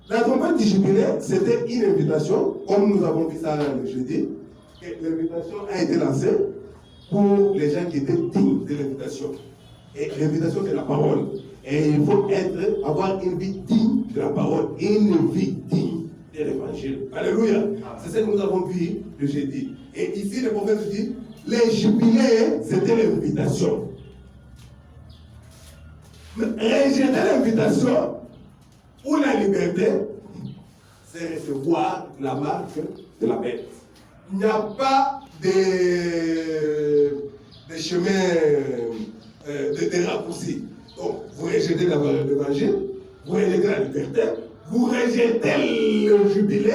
La trompette du jubilé, c'était une invitation, comme nous avons vu ça le jeudi. L'invitation a été lancée pour les gens qui étaient dignes de l'invitation. Et l'invitation, c'est la parole. Et il faut avoir une vie digne de la parole, une vie digne de l'évangile. Alléluia. C'est ce que nous avons vu le jeudi. Et ici, le prophète dit, les jubilés, c'était l'invitation. Mais rejeter l'invitation ou la liberté, c'est recevoir la marque de la bête. Il n'y a pas de chemin, de raccourcis. Donc, vous rejetez l'évangile, vous rejetez la liberté, vous rejetez le jubilé,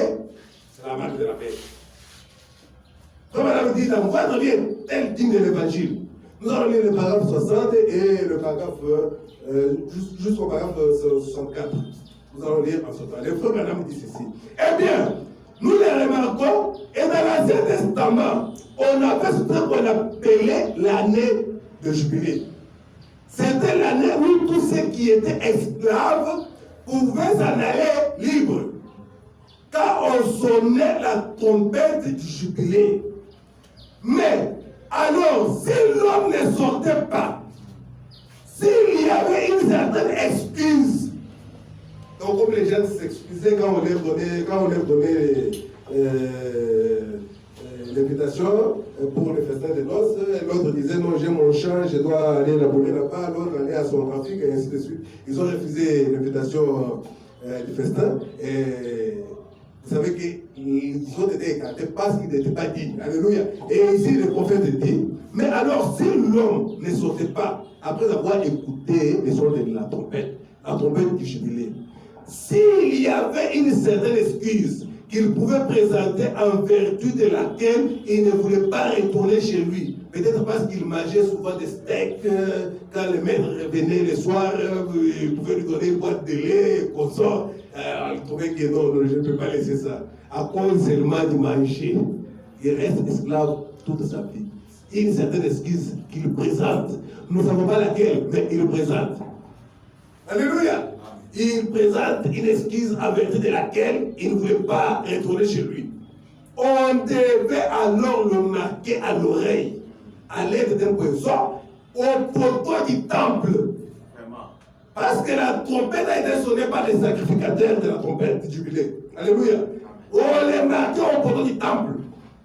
c'est la marque de la bête. Comme madame dit dans votre vie, tel digne de l'évangile. Nous allons lire le paragraphe 60 et le paragraphe, jusqu'au paragraphe 64. Nous allons lire en ce temps. Le frère madame dit ceci. Eh bien, nous les remarquons, et dans l'Ancien Testament, on avait ce truc qu'on appelait l'année de jubilé. C'était l'année où tous ceux qui étaient esclaves pouvaient s'en aller libres. Quand on sonnait la trompette du jubilé. Mais, alors, si l'homme ne sortait pas, s'il y avait une certaine excuse, donc comme les gens s'excusaient quand on leur donnait l'invitation pour le festin de noces, l'autre disait non, j'ai mon champ, je dois aller labourer là-bas, l'autre allait à son trafic et ainsi de suite. Ils ont refusé l'invitation du festin et vous savez qu'ils ont été écartés parce qu'ils n'étaient pas dignes. Alléluia. Et ici le prophète dit, mais alors si l'homme ne sortait pas après avoir écouté les sons de la trompette du jubilé, s'il y avait une certaine excuse qu'il pouvait présenter en vertu de laquelle il ne voulait pas retourner chez lui, peut-être parce qu'il mangeait souvent des steaks, quand le maître revenait le soir, il pouvait lui donner une boîte de lait, consort, il trouvait que non, je ne peux pas laisser ça. À cause seulement de manger, il reste esclave toute sa vie. Il y a une certaine excuse qu'il présente. Nous ne savons pas laquelle, mais il le présente. Alléluia. Il présente une excuse en vertu de laquelle il ne voulait pas retourner chez lui. On devait alors le marquer à l'oreille, à l'aide d'un poisson, au poteau du temple. Parce que la trompette a été sonnée par les sacrificateurs de la trompette du jubilé. Alléluia. On les marquait au poteau du temple.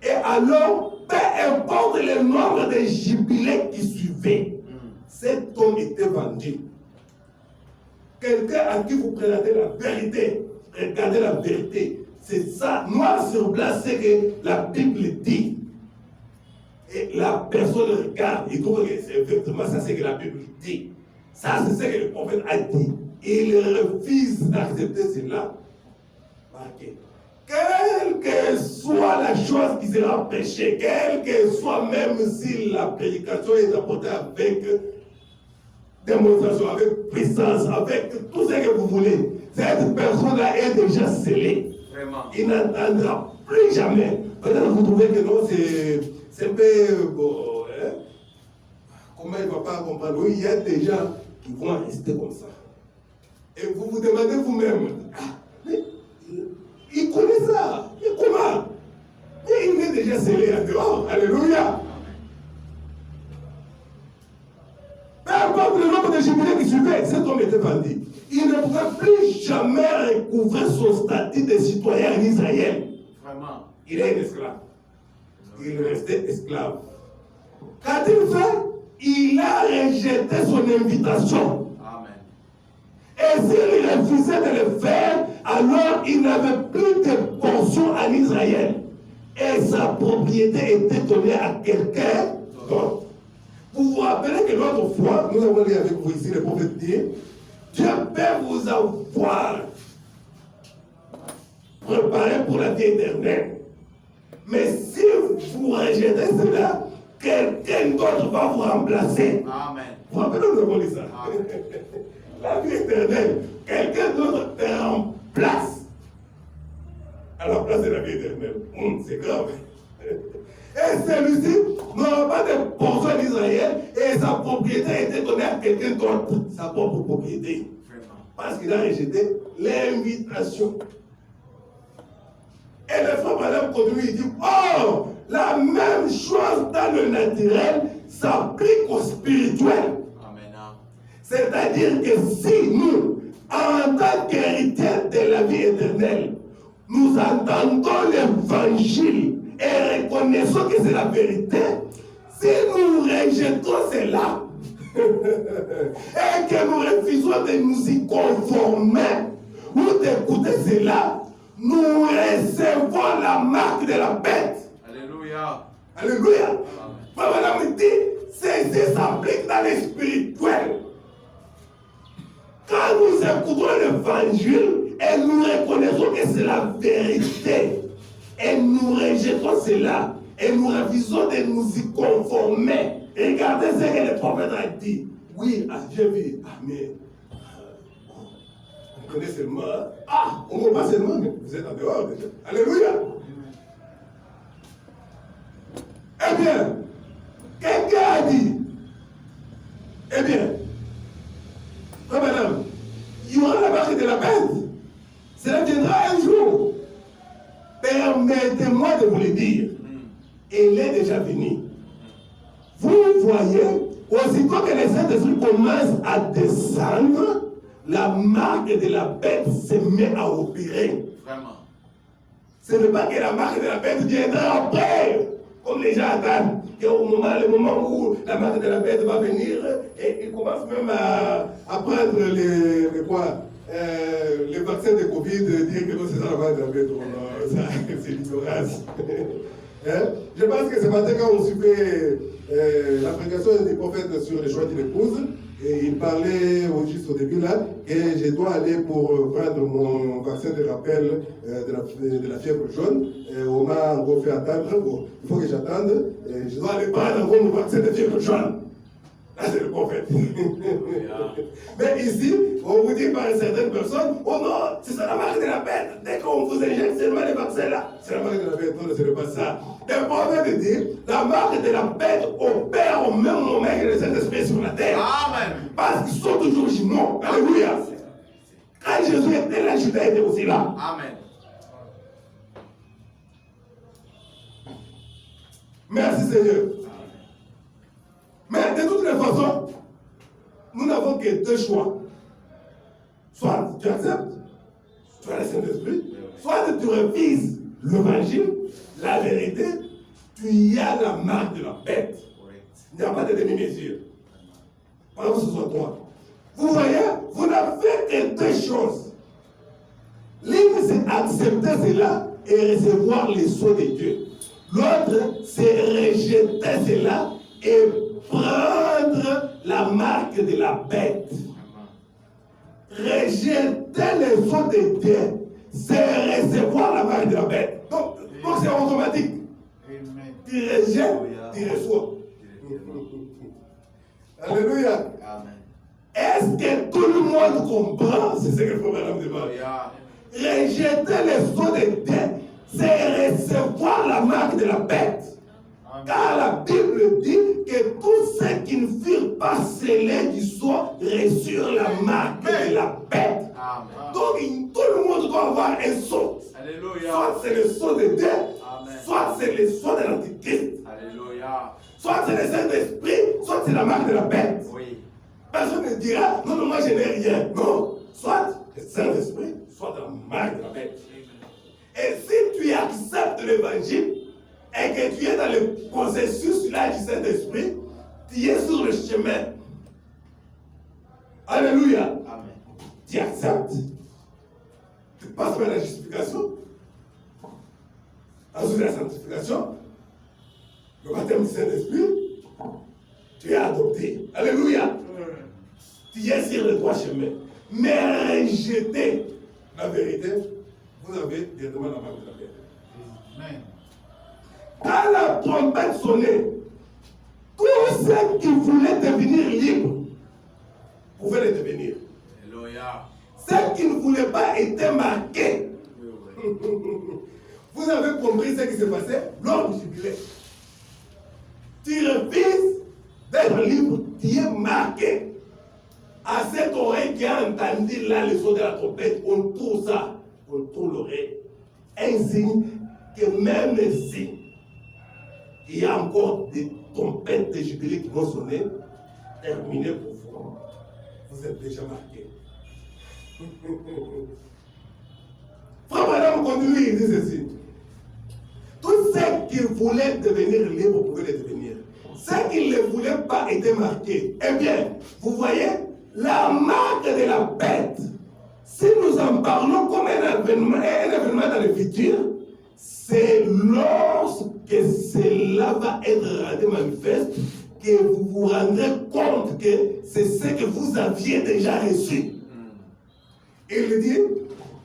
Et alors, peu importe le nombre de jubilés qui suivaient, cet homme était vendu. Quelqu'un à qui vous présentez la vérité, regardez la vérité. C'est ça, noir sur blanc, c'est que la Bible dit. Et la personne regarde, il trouve que c'est effectivement ça, c'est que la Bible dit. Ça, c'est ce que le prophète a dit. Il refuse d'accepter cela. Marqué. quelle que soit la chose qui sera prêchée, quelle que soit, même si la prédication est apportée avec démonstration, avec puissance, avec tout ce que vous voulez, cette personne-là est déjà scellée. Vraiment. Il n'entendra plus jamais. Peut-être vous trouvez que non, c'est un peu bon, hein? Comment il ne va pas comprendre? Oui, il y a des gens qui vont rester comme ça. Et vous vous demandez vous-même, mais il connaît ça, mais comment? Mais il est déjà scellé en dehors. Alléluia. Peu importe le nombre de jubilés qui suivaient, cet homme était bandit. Il ne pourrait plus jamais recouvrir son statut de citoyen en Israël. Vraiment. Il est un esclave. Il restait esclave. Qu'a-t-il fait? Il a rejeté son invitation. Amen. Et s'il refusait de le faire, alors il n'avait plus de portion en Israël. Et sa propriété était donnée à quelqu'un d'autre. Vous vous rappelez que l'autre fois, nous avons lu avec vous ici le prophète dit, Dieu peut vous avoir préparé pour la vie éternelle. Mais si vous rejetez cela, quelqu'un d'autre va vous remplacer. Amen. Vous vous rappelez, nous avons lu ça. La vie éternelle, quelqu'un d'autre te remplace à la place de la vie éternelle. C'est grave. Et celui-ci n'aura pas de portion en Israël et sa propriété a été donnée à quelqu'un d'autre, sa propre propriété. Parce qu'il a rejeté l'invitation. Et le frère Branham continue, il dit, oh, la même chose dans le naturel s'applique au spirituel. C'est-à-dire que si nous, en tant qu'héritiers de la vie éternelle, nous entendons l'évangile et reconnaissons que c'est la vérité, si nous rejetons cela et que nous refusons de nous y conformer ou d'écouter cela, nous recevons la marque de la bête. Alléluia. Alléluia. Voilà, me dit, ceci s'applique dans les spirituels. Quand nous écoutons l'évangile et nous reconnaissons que c'est la vérité, et nous rejetons cela, et nous refusons de nous y conformer. Regardez ce que le prophète a dit. Oui, j'ai vu. Ah, mais on connaît seulement. Ah, on ne voit pas seulement, mais vous êtes en dehors déjà. Alléluia. Eh bien, quelqu'un a dit, eh bien, madame, il y aura la marque de la bête. Cela viendra un jour. Permettez-moi de vous le dire. Elle est déjà venue. Vous voyez, aussitôt que les Saint-Esprit commencent à descendre, la marque de la bête se met à opérer. Vraiment. Ce n'est pas que la marque de la bête viendra après, comme les gens attendent. Le moment où la marque de la bête va venir, et ils commencent même à prendre les vaccins de Covid, dire que non, c'est ça la marque de la bête. C'est l'ignorance. Je pense que ce matin, quand on suivait la prédication du prophète sur les choix d'une épouse, et il parlait juste au début là, que je dois aller pour prendre mon vaccin de rappel de la fièvre jaune. On m'a encore fait attendre, bon, il faut que j'attende, je dois aller prendre encore mon vaccin de fièvre jaune. Là, c'est le prophète. Mais ici, on vous dit par certaines personnes, oh non, c'est ça la marque de la bête. Dès qu'on vous injecte seulement les vaccins là, c'est la marque de la bête. Non, ce n'est pas ça. Le prophète dit, la marque de la bête opère au même moment que le Saint-Esprit sur la terre. Amen. Parce qu'ils sont toujours jumeaux. Alléluia. Quand Jésus était là, Judas était aussi là. Amen. Merci Seigneur. Mais de toutes les façons, nous n'avons que deux choix. Soit tu acceptes, tu as le Saint-Esprit, soit tu refuses l'évangile, la vérité, tu y as la marque de la bête. Il n'y a pas de demi-mesure. Voilà que ce soit toi. Vous voyez, vous n'avez que deux choses. L'une, c'est accepter cela et recevoir les sceaux de Dieu. L'autre, c'est rejeter cela et prendre la marque de la bête. Rejeter les sceaux de Dieu, c'est recevoir la marque marque de la bête. Donc c'est automatique. Tu rejettes, tu reçois. Alléluia. Est-ce que tout le monde comprend? C'est ce que le programme demande. Rejeter les sceaux de terre, c'est recevoir la marque de la bête. Car la Bible dit que tous ceux qui ne furent pas scellés du sceau reçurent la marque de la bête. Donc tout le monde doit avoir un sceau. Soit c'est le sceau de Dieu, soit c'est le sceau de l'Antichrist. Soit c'est le Saint-Esprit, soit c'est la marque de la bête. Personne ne dira, non, non, moi je n'ai rien. Non, soit le Saint-Esprit, soit la marque de la bête. Et si tu acceptes l'évangile, et que tu es dans le processus là du Saint-Esprit, tu es sur le chemin. Alléluia. Amen. Tu acceptes. Tu passes par la justification. Ensuite la sanctification. Le baptême du Saint-Esprit. Tu es adopté. Alléluia. Tu es sur le droit chemin. Mais rejeter la vérité, vous avez directement la marque de la vérité. Amen. Quand la trompette sonnait, tous ceux qui voulaient devenir libres pouvaient le devenir. Alléluia. Ceux qui ne voulaient pas étaient marqués. Vous avez compris ce qui s'est passé lors du jubilé. Tu refuses d'être libre, tu es marqué. À cette oreille qui a entendu la leçon de la trompette, on trouve ça, on trouve l'oreille. Un signe que même si il y a encore des trompettes de jubilé qui vont sonner, terminé pour vous. Vous êtes déjà marqué. Frère Madame continue, il dit ceci. Tous ceux qui voulaient devenir libres pouvaient le devenir. Ceux qui ne le voulaient pas étaient marqués. Eh bien, vous voyez, la marque de la bête, si nous en parlons comme un événement dans le futur, c'est lorsque cela va être rendu manifeste que vous vous rendrez compte que c'est ce que vous aviez déjà reçu. Il dit,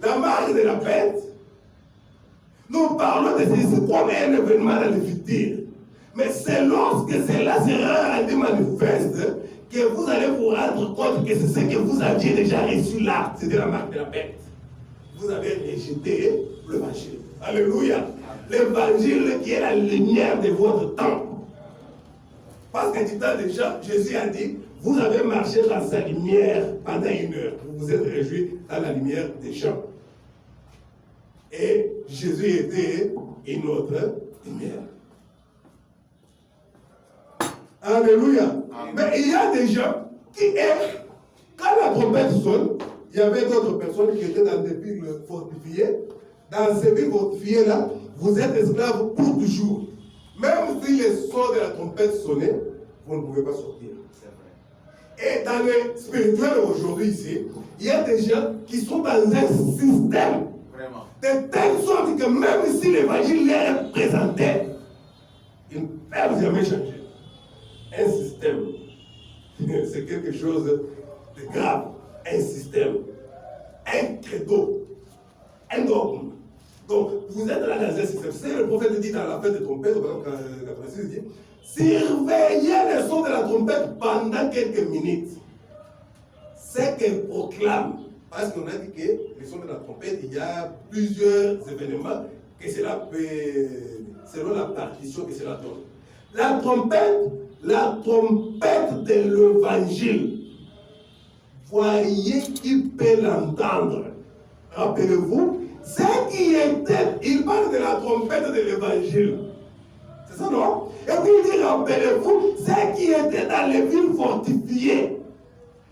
la marque de la bête, nous parlons de ceci comme un événement dans le futur. Mais c'est lorsque cela sera rendu manifeste que vous allez vous rendre compte que c'est ce que vous aviez déjà reçu là, c'était la marque de la bête. Vous avez rejeté l'évangile. Alléluia. L'évangile qui est la lumière de votre temps. Parce que du temps déjà, Jésus a dit, vous avez marché dans sa lumière pendant 1 heure. Vous vous êtes réjouis dans la lumière des gens. Et Jésus était une autre lumière. Alléluia. Amen. Mais il y a des gens qui, quand la trompette sonne, il y avait d'autres personnes qui étaient dans des villes fortifiées. Dans ces villes fortifiées-là, vous êtes esclaves pour toujours. Même si le son de la trompette sonnait, vous ne pouvez pas sortir. Et dans le spirituel aujourd'hui ici, il y a des gens qui sont dans un système. Vraiment. De telle sorte que même si l'évangile leur est présenté, ils ne peuvent jamais changer. Un système, c'est quelque chose de grave. Un système, un credo, un dogme. Donc, vous êtes là dans un système. C'est le prophète dit dans la fête de trompette, au 86, il dit, surveillez le son de la trompette pendant quelques minutes. C'est qu'elle proclame. Parce qu'on a dit que le son de la trompette, il y a plusieurs événements que cela peut, selon la partition que cela donne. La trompette de l'évangile. Voyez qui peut l'entendre. Rappelez-vous, ce qui était, il parle de la trompette de l'évangile. C'est ça, non? Et puis il dit, rappelez-vous, ce qui était dans les villes fortifiées,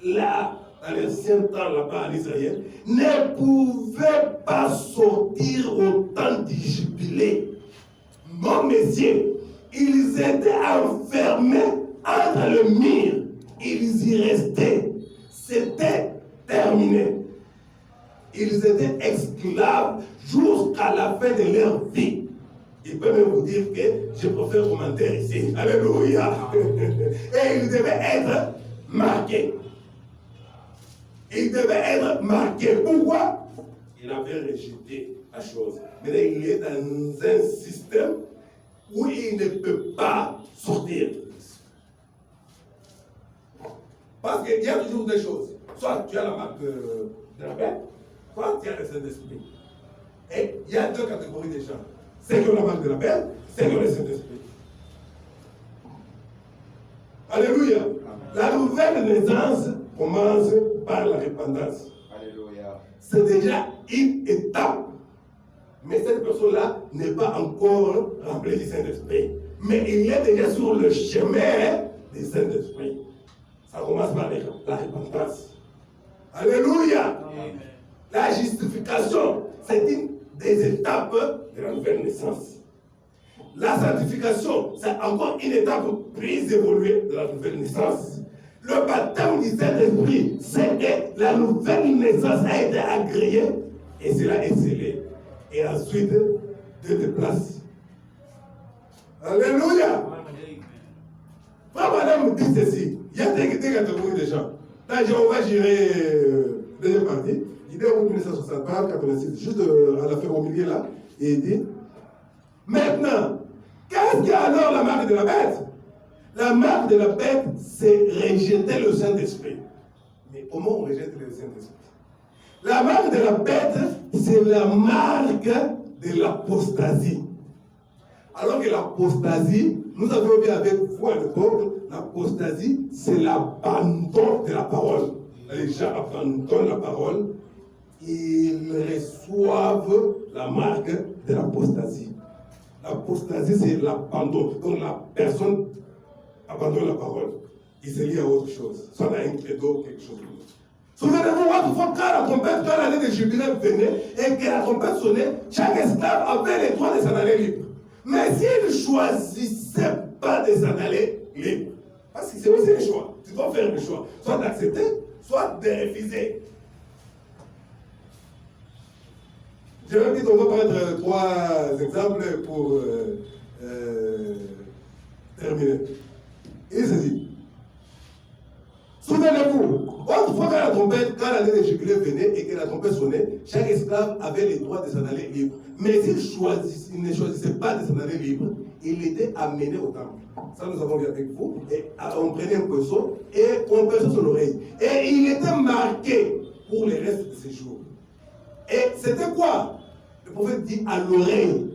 là, dans l'ancien temps, là-bas en Israël, ne pouvait pas sortir au temps du jubilé. Non, messieurs, ils étaient enfermés entre le mur. Ils y restaient. C'était terminé. Ils étaient esclaves jusqu'à la fin de leur vie. Il peut même vous dire que je préfère commenter ici. Alléluia. Et ils devaient être marqués. Ils devaient être marqués. Pourquoi? Ils avaient rejeté. la chose. Mais il est dans un système où il ne peut pas sortir. Parce qu'il y a toujours des choses. Soit tu as la marque de la bête, soit tu as le Saint-Esprit. Et il y a deux catégories de gens. Ceux qui ont la marque de la bête, ceux qui ont le Saint-Esprit. Alléluia. Amen. La nouvelle naissance commence par la repentance. Alléluia. C'est déjà une étape. Mais cette personne-là n'est pas encore remplie du Saint-Esprit. Mais il est déjà sur le chemin du Saint-Esprit. Ça commence par la repentance. Alléluia. Amen. La justification, c'est une des étapes de la nouvelle naissance. La sanctification, c'est encore une étape plus évoluée de la nouvelle naissance. Le baptême du Saint-Esprit, c'est que la nouvelle naissance a été agréée et cela est scellé. Et ensuite, Dieu te place. Alléluia. Frère Madame dit ceci. Il y a des catégories de gens. Là, on va gérer deuxième partie. Il est en 1960, 86, juste à la fin au milieu là. Et il dit, maintenant, qu'est-ce qu'il y a alors la marque de la bête? La marque de la bête, c'est rejeter le Saint-Esprit. Mais comment on rejette le Saint-Esprit? La marque de la bête, c'est la marque de l'apostasie. Alors que l'apostasie, nous avons vu avec vous à l'époque, l'apostasie, c'est l'abandon de la parole. Les gens abandonnent la parole, ils reçoivent la marque de l'apostasie. L'apostasie, c'est l'abandon. Donc la personne abandonne la parole. Il se lie à autre chose. Soit à un credo ou quelque chose d'autre. Souvenez-vous, autrefois, quand la trompette, quand l'année de jubilé venait et que la trompette sonnait, chaque esclave avait le droit de s'en aller libre. Mais s'il ne choisissait pas de s'en aller libre, parce que c'est aussi le choix, tu dois faire le choix, soit d'accepter, soit de refuser. Je vais dire, on va prendre 3 exemples pour terminer. Il se dit, souvenez-vous, autrefois quand l'année de jubilé venait et que la trompette sonnait, chaque esclave avait le droit de s'en aller libre. Mais s'il ne choisissait pas de s'en aller libre, il était amené au temple. Ça, nous avons vu avec vous. Et on prenait un pinceau et on perçait son oreille. Et il était marqué pour le reste de ses jours. Et c'était quoi? Le prophète dit à l'oreille.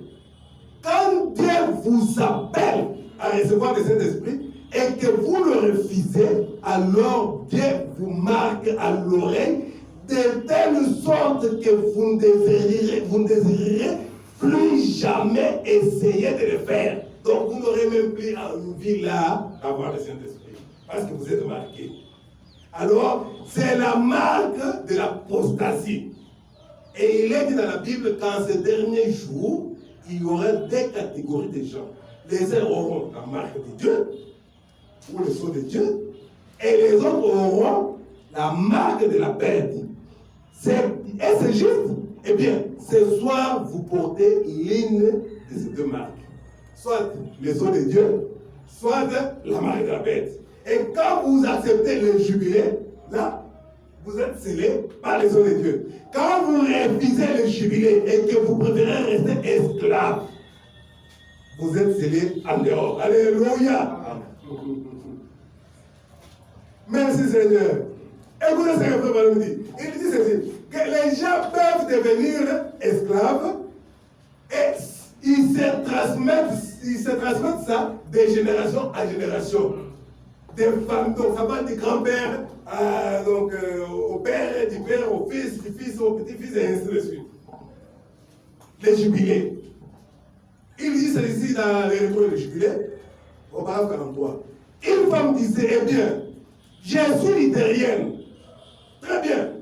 Quand Dieu vous appelle à recevoir le Saint-Esprit et que vous le refusez, alors Dieu vous marque à l'oreille de telle sorte que vous ne désirerez plus jamais essayer de le faire. Donc vous n'aurez même plus envie là d'avoir le Saint-Esprit. Parce que vous êtes marqué. Alors, c'est la marque de l'apostasie. Et il est dit dans la Bible qu'en ces derniers jours, il y aura 2 catégories de gens. Les uns auront la marque de Dieu, ou le sceau de Dieu, et les autres auront la marque de la bête. Et c'est juste, eh bien, ce soir, vous portez l'une de ces 2 marques. Soit le sceau de Dieu, soit la marque de la bête. Et quand vous acceptez le jubilé, là, vous êtes scellé par le sceau de Dieu. Quand vous refusez le jubilé et que vous préférez rester esclave, vous êtes scellé en dehors. Alléluia. Merci Seigneur. Écoutez ce que le frère me dit. Il dit ceci, que les gens peuvent devenir esclaves et ils se transmettent ça de génération en génération. Des femmes, donc ça va du grand-père au père, du père au fils, du fils au petit-fils et ainsi de suite. Les jubilés. Il dit ceci dans les recueils de jubilé, au paragraphe 43. Une femme disait, eh bien, je suis luthérienne. Très bien.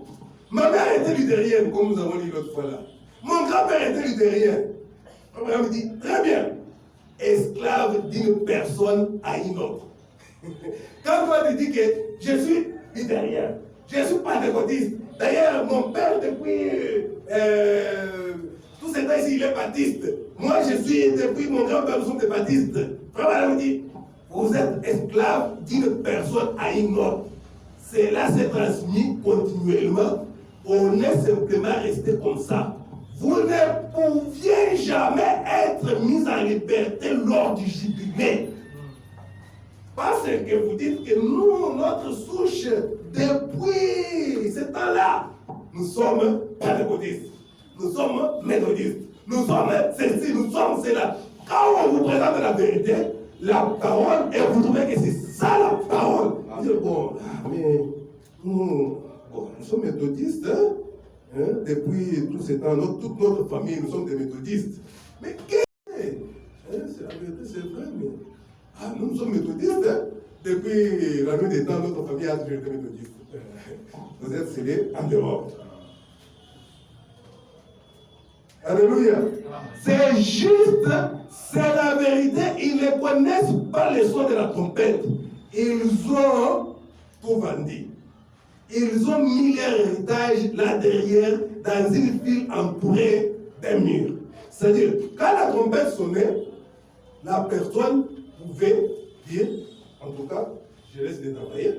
Ma mère était luthérienne, comme nous avons dit l'autre fois là. Mon grand-père était luthérien. Abraham dit, très bien. Esclave d'une personne à une autre. Quand toi tu dis que je suis luthérien, je ne suis pas pentecôtiste. D'ailleurs, mon père, depuis tout ce temps ici, il est baptiste. Moi, je suis, depuis mon grand-père, nous sommes des baptistes. Abraham dit, vous êtes esclave d'une personne à une autre. Cela s'est transmis continuellement. On est simplement resté comme ça. vous ne pouviez jamais être mis en liberté lors du jubilé. Parce que vous dites que nous, notre souche, depuis ce temps-là, nous sommes pentecôtistes, nous sommes méthodistes, nous sommes ceci, nous sommes cela. Quand on vous présente la vérité, la parole, et vous trouvez que c'est ça la parole, vous dites, bon, mais nous sommes méthodistes, hein, depuis tout ce temps, toute notre famille, nous sommes des méthodistes. Mais qu'est-ce que c'est la vérité, c'est vrai, mais nous sommes méthodistes, hein. Depuis la nuit des temps, notre famille a toujours été méthodiste. Vous êtes scellés en dehors. Alléluia. C'est juste, c'est la vérité. Ils ne connaissent pas les sons de la trompette. Ils ont tout vendu. Ils ont mis leur héritage là derrière dans une ville entourée d'un mur. C'est-à-dire, quand la trompette sonnait, la personne pouvait dire, en tout cas, je laisse les travailler,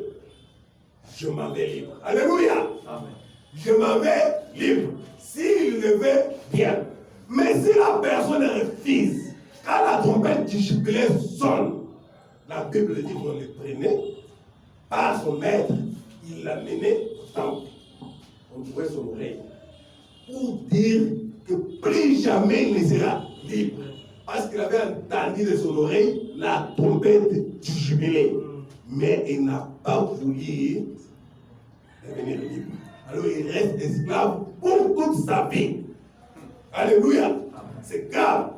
je m'en vais libre. Alléluia. Amen. Je m'en vais libre. S'il le veut, bien. Mais si la personne refuse, quand la trompette du jubilé sonne, la Bible dit qu'on le prenait par son maître, il l'amenait au temple. On trouvait son oreille. Pour dire que plus jamais il ne sera libre. Parce qu'il avait entendu de son oreille la trompette du jubilé. Mais il n'a pas voulu devenir libre. Alors il reste esclave pour toute sa vie. Alléluia. C'est grave.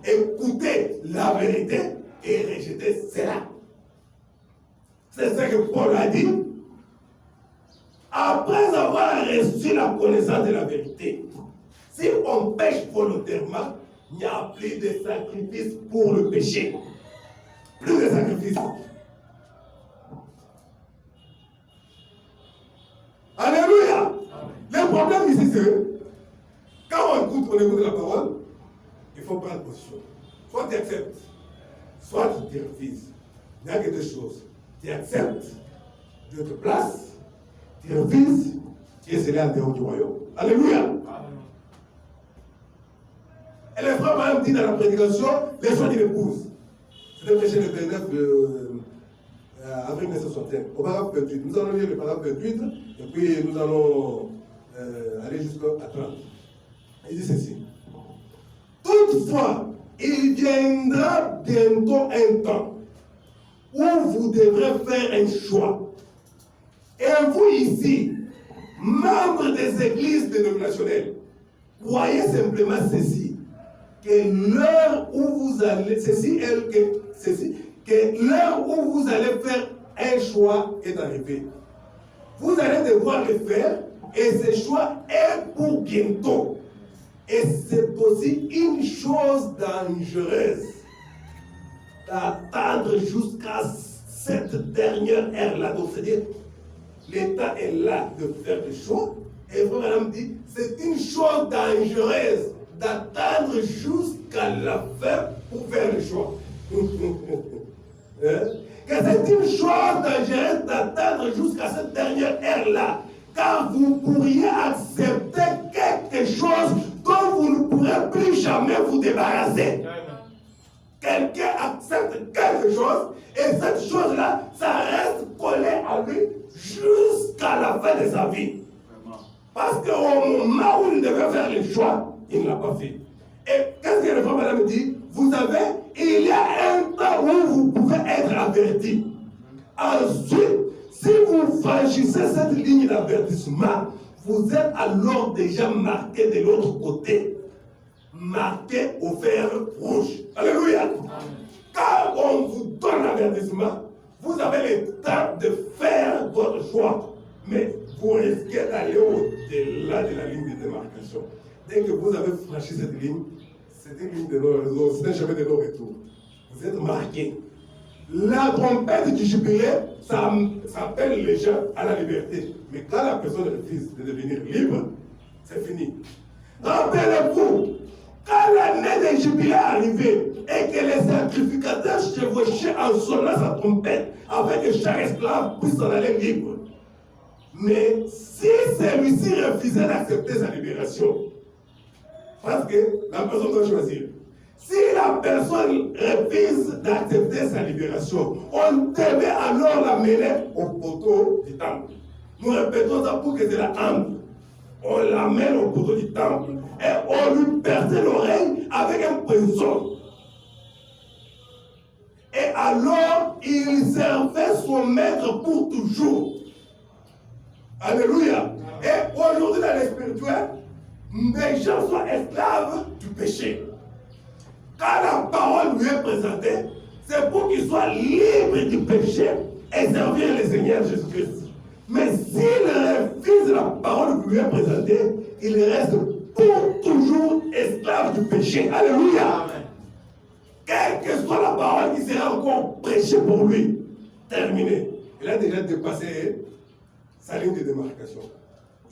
Écoutez la vérité et rejetez cela. C'est ce que Paul a dit. Après avoir reçu la connaissance de la vérité, si on pêche volontairement, il n'y a plus de sacrifice pour le péché. Plus de sacrifice. Alléluia. Le problème ici, c'est quand on écoute la parole, il faut prendre position. Soit tu acceptes, soit tu refuses. Il y a que deux choses. Tu acceptes, Dieu te place, tu refuses, tu es scellé en dehors du royaume. Alléluia. Et les frères m'ont dit dans la prédication, les choix d'une épouse. C'était prêché le 29 avril 1961, au paragraphe 28. Nous allons lire le paragraphe 28, et puis nous allons aller jusqu'à 30. Il dit ceci. Toutefois, il viendra bientôt un temps où vous devrez faire un choix. Et vous ici, membres des églises dénominationnelles, croyez simplement ceci, que l'heure où vous allez, que l'heure où vous allez faire un choix est arrivée. Vous allez devoir le faire, et ce choix est pour bientôt. Et c'est aussi une chose dangereuse d'attendre jusqu'à cette dernière ère-là. Donc, c'est-à-dire, l'État est là de faire le choix. Et vous, madame, dit, c'est une chose dangereuse d'attendre jusqu'à la fin pour faire le choix. Que c'est une chose dangereuse d'attendre jusqu'à cette dernière ère-là. Car vous pourriez accepter quelque chose dont vous ne pourrez plus jamais vous débarrasser. Quelqu'un accepte quelque chose et cette chose-là, ça reste collé à lui jusqu'à la fin de sa vie. Parce qu'au moment où il devait faire le choix, il ne l'a pas fait. Et qu'est-ce que le frère madame dit? Vous avez, il y a un temps où vous pouvez être averti. Ensuite, si vous franchissez cette ligne d'avertissement, vous êtes alors déjà marqué de l'autre côté. Marqué au fer rouge. Alléluia. Quand on vous donne l'avertissement, vous avez le temps de faire votre choix. Mais vous risquez d'aller au-delà de la ligne de démarcation. Dès que vous avez franchi cette ligne, c'est une ligne de non-retour, c'est un chemin de non-retour. Vous êtes marqué. La trompette du jubilé, ça appelle les gens à la liberté. Mais quand la personne refuse de devenir libre, c'est fini. Rappelez-vous, quand l'année des jubilés est arrivée et que les sacrificateurs chevauchaient en sonnant sa trompette afin que chaque esclave puisse s'en aller libre. Mais si celui-ci refusait d'accepter sa libération, Parce que la personne doit choisir. Si la personne refuse d'accepter sa libération, on devait alors l'amener au poteau du temple. Nous répétons ça pour que cela entre. On l'amène au poteau du temple et on lui perçait l'oreille avec un pinceau. Et alors, il servait son maître pour toujours. Alléluia. Et aujourd'hui, dans les spirituels, les gens sont esclaves du péché. Quand la parole lui est présentée, c'est pour qu'il soit libre du péché et servir le Seigneur Jésus-Christ. Mais s'il refuse la parole qui lui est présentée, il reste pour toujours esclave du péché. Alléluia. Amen. Quelle que soit la parole qui sera encore prêchée pour lui, terminé. Il a déjà dépassé sa ligne de démarcation.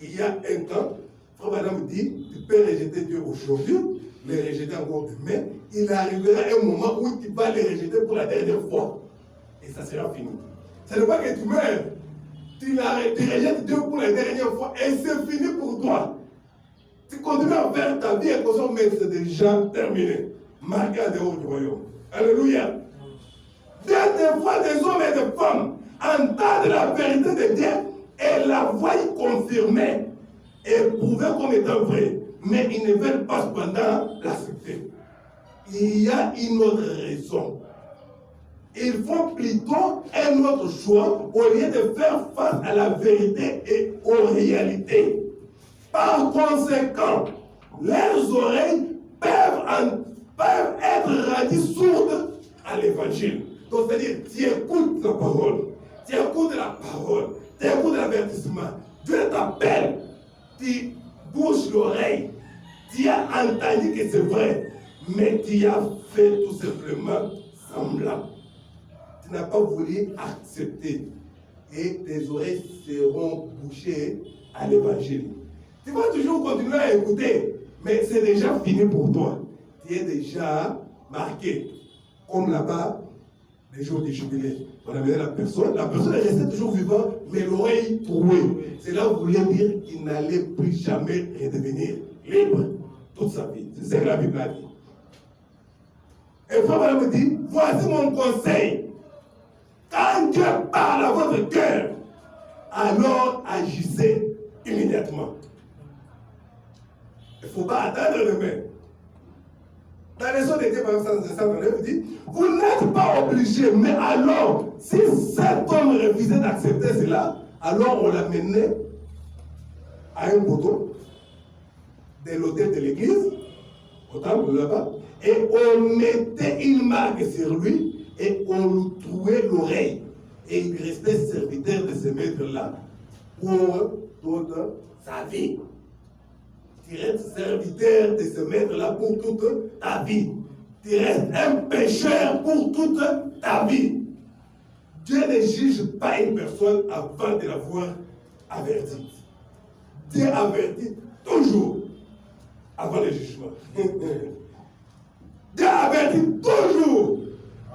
Il y a un temps, Frère Madame dit, tu peux rejeter Dieu aujourd'hui, le rejeter encore demain. Il arrivera un moment où tu vas le rejeter pour la dernière fois. Et ça sera fini. Ce n'est pas que tu meurs. Tu rejettes Dieu pour la dernière fois et c'est fini pour toi. Tu continues à faire ta vie et comme mais c'est déjà terminé. Marqué en dehors du royaume. Alléluia. Des fois, des hommes et des femmes entendent la vérité de Dieu et la voient confirmée et prouvée comme étant vraie. Mais ils ne veulent pas cependant l'accepter. Il y a une autre raison. Ils font plutôt un autre choix au lieu de faire face à la vérité et aux réalités. Par conséquent, leurs oreilles peuvent être rendues sourdes à l'évangile. Donc, c'est-à-dire, tu écoutes la parole, tu écoutes l'avertissement. Dieu t'appelle, tu bouges l'oreille, tu as entendu que c'est vrai, mais tu as fait tout simplement semblant. Tu n'as pas voulu accepter et tes oreilles seront bouchées à l'évangile. Tu vas toujours continuer à écouter, mais c'est déjà fini pour toi. Tu es déjà marqué. Comme là-bas, les jours du jubilé. On amenait la personne est restée toujours vivante, mais l'oreille trouée. Cela voulait dire qu'il n'allait plus jamais redevenir libre toute sa vie. C'est ce que la Bible a dit. Et Frère me dit, voici mon conseil. Quand Dieu parle à votre cœur, alors agissez immédiatement. Il ne faut pas attendre demain. La leçon de Dieu, par exemple, 139 dit, vous n'êtes pas obligé, mais alors, si cet homme refusait d'accepter cela, alors on l'amenait à un poteau de l'hôtel de l'église, au temple là-bas, et on mettait une marque sur lui, et on lui trouait l'oreille. Et il restait serviteur de ce maître-là pour toute sa vie. Tu restes serviteur de ce maître-là pour toute ta vie. Tu restes un pécheur pour toute ta vie. Dieu ne juge pas une personne avant de l'avoir avertie. Dieu avertit toujours avant le jugement. Dieu avertit toujours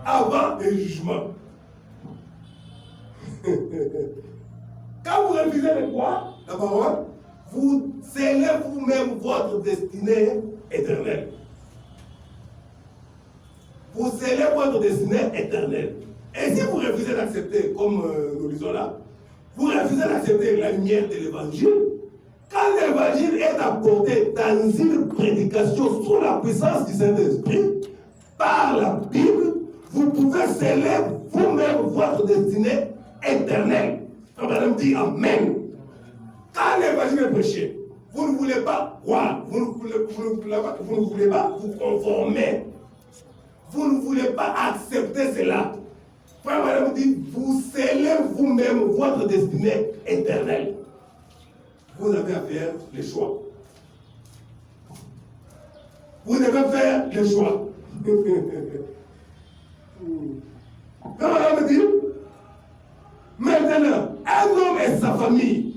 avant le jugement. Quand vous refusez de croire la parole, vous scellez vous-même votre destinée éternelle. Vous scellez votre destinée éternelle. Et si vous refusez d'accepter, comme nous lisons là, vous refusez d'accepter la lumière de l'évangile, quand l'évangile est apporté dans une prédication sous la puissance du Saint-Esprit, par la Bible, vous pouvez sceller vous-même votre destinée éternelle. Comme Madame dit Amen. Quand l'évangile est prêché, vous ne voulez pas croire, vous ne voulez pas vous conformer, vous ne voulez pas accepter cela. Frère Madame dit, vous scellez vous-même votre destinée éternelle. Vous avez à faire le choix. Vous devez faire le choix. Frère Madame dit, maintenant, un homme et sa famille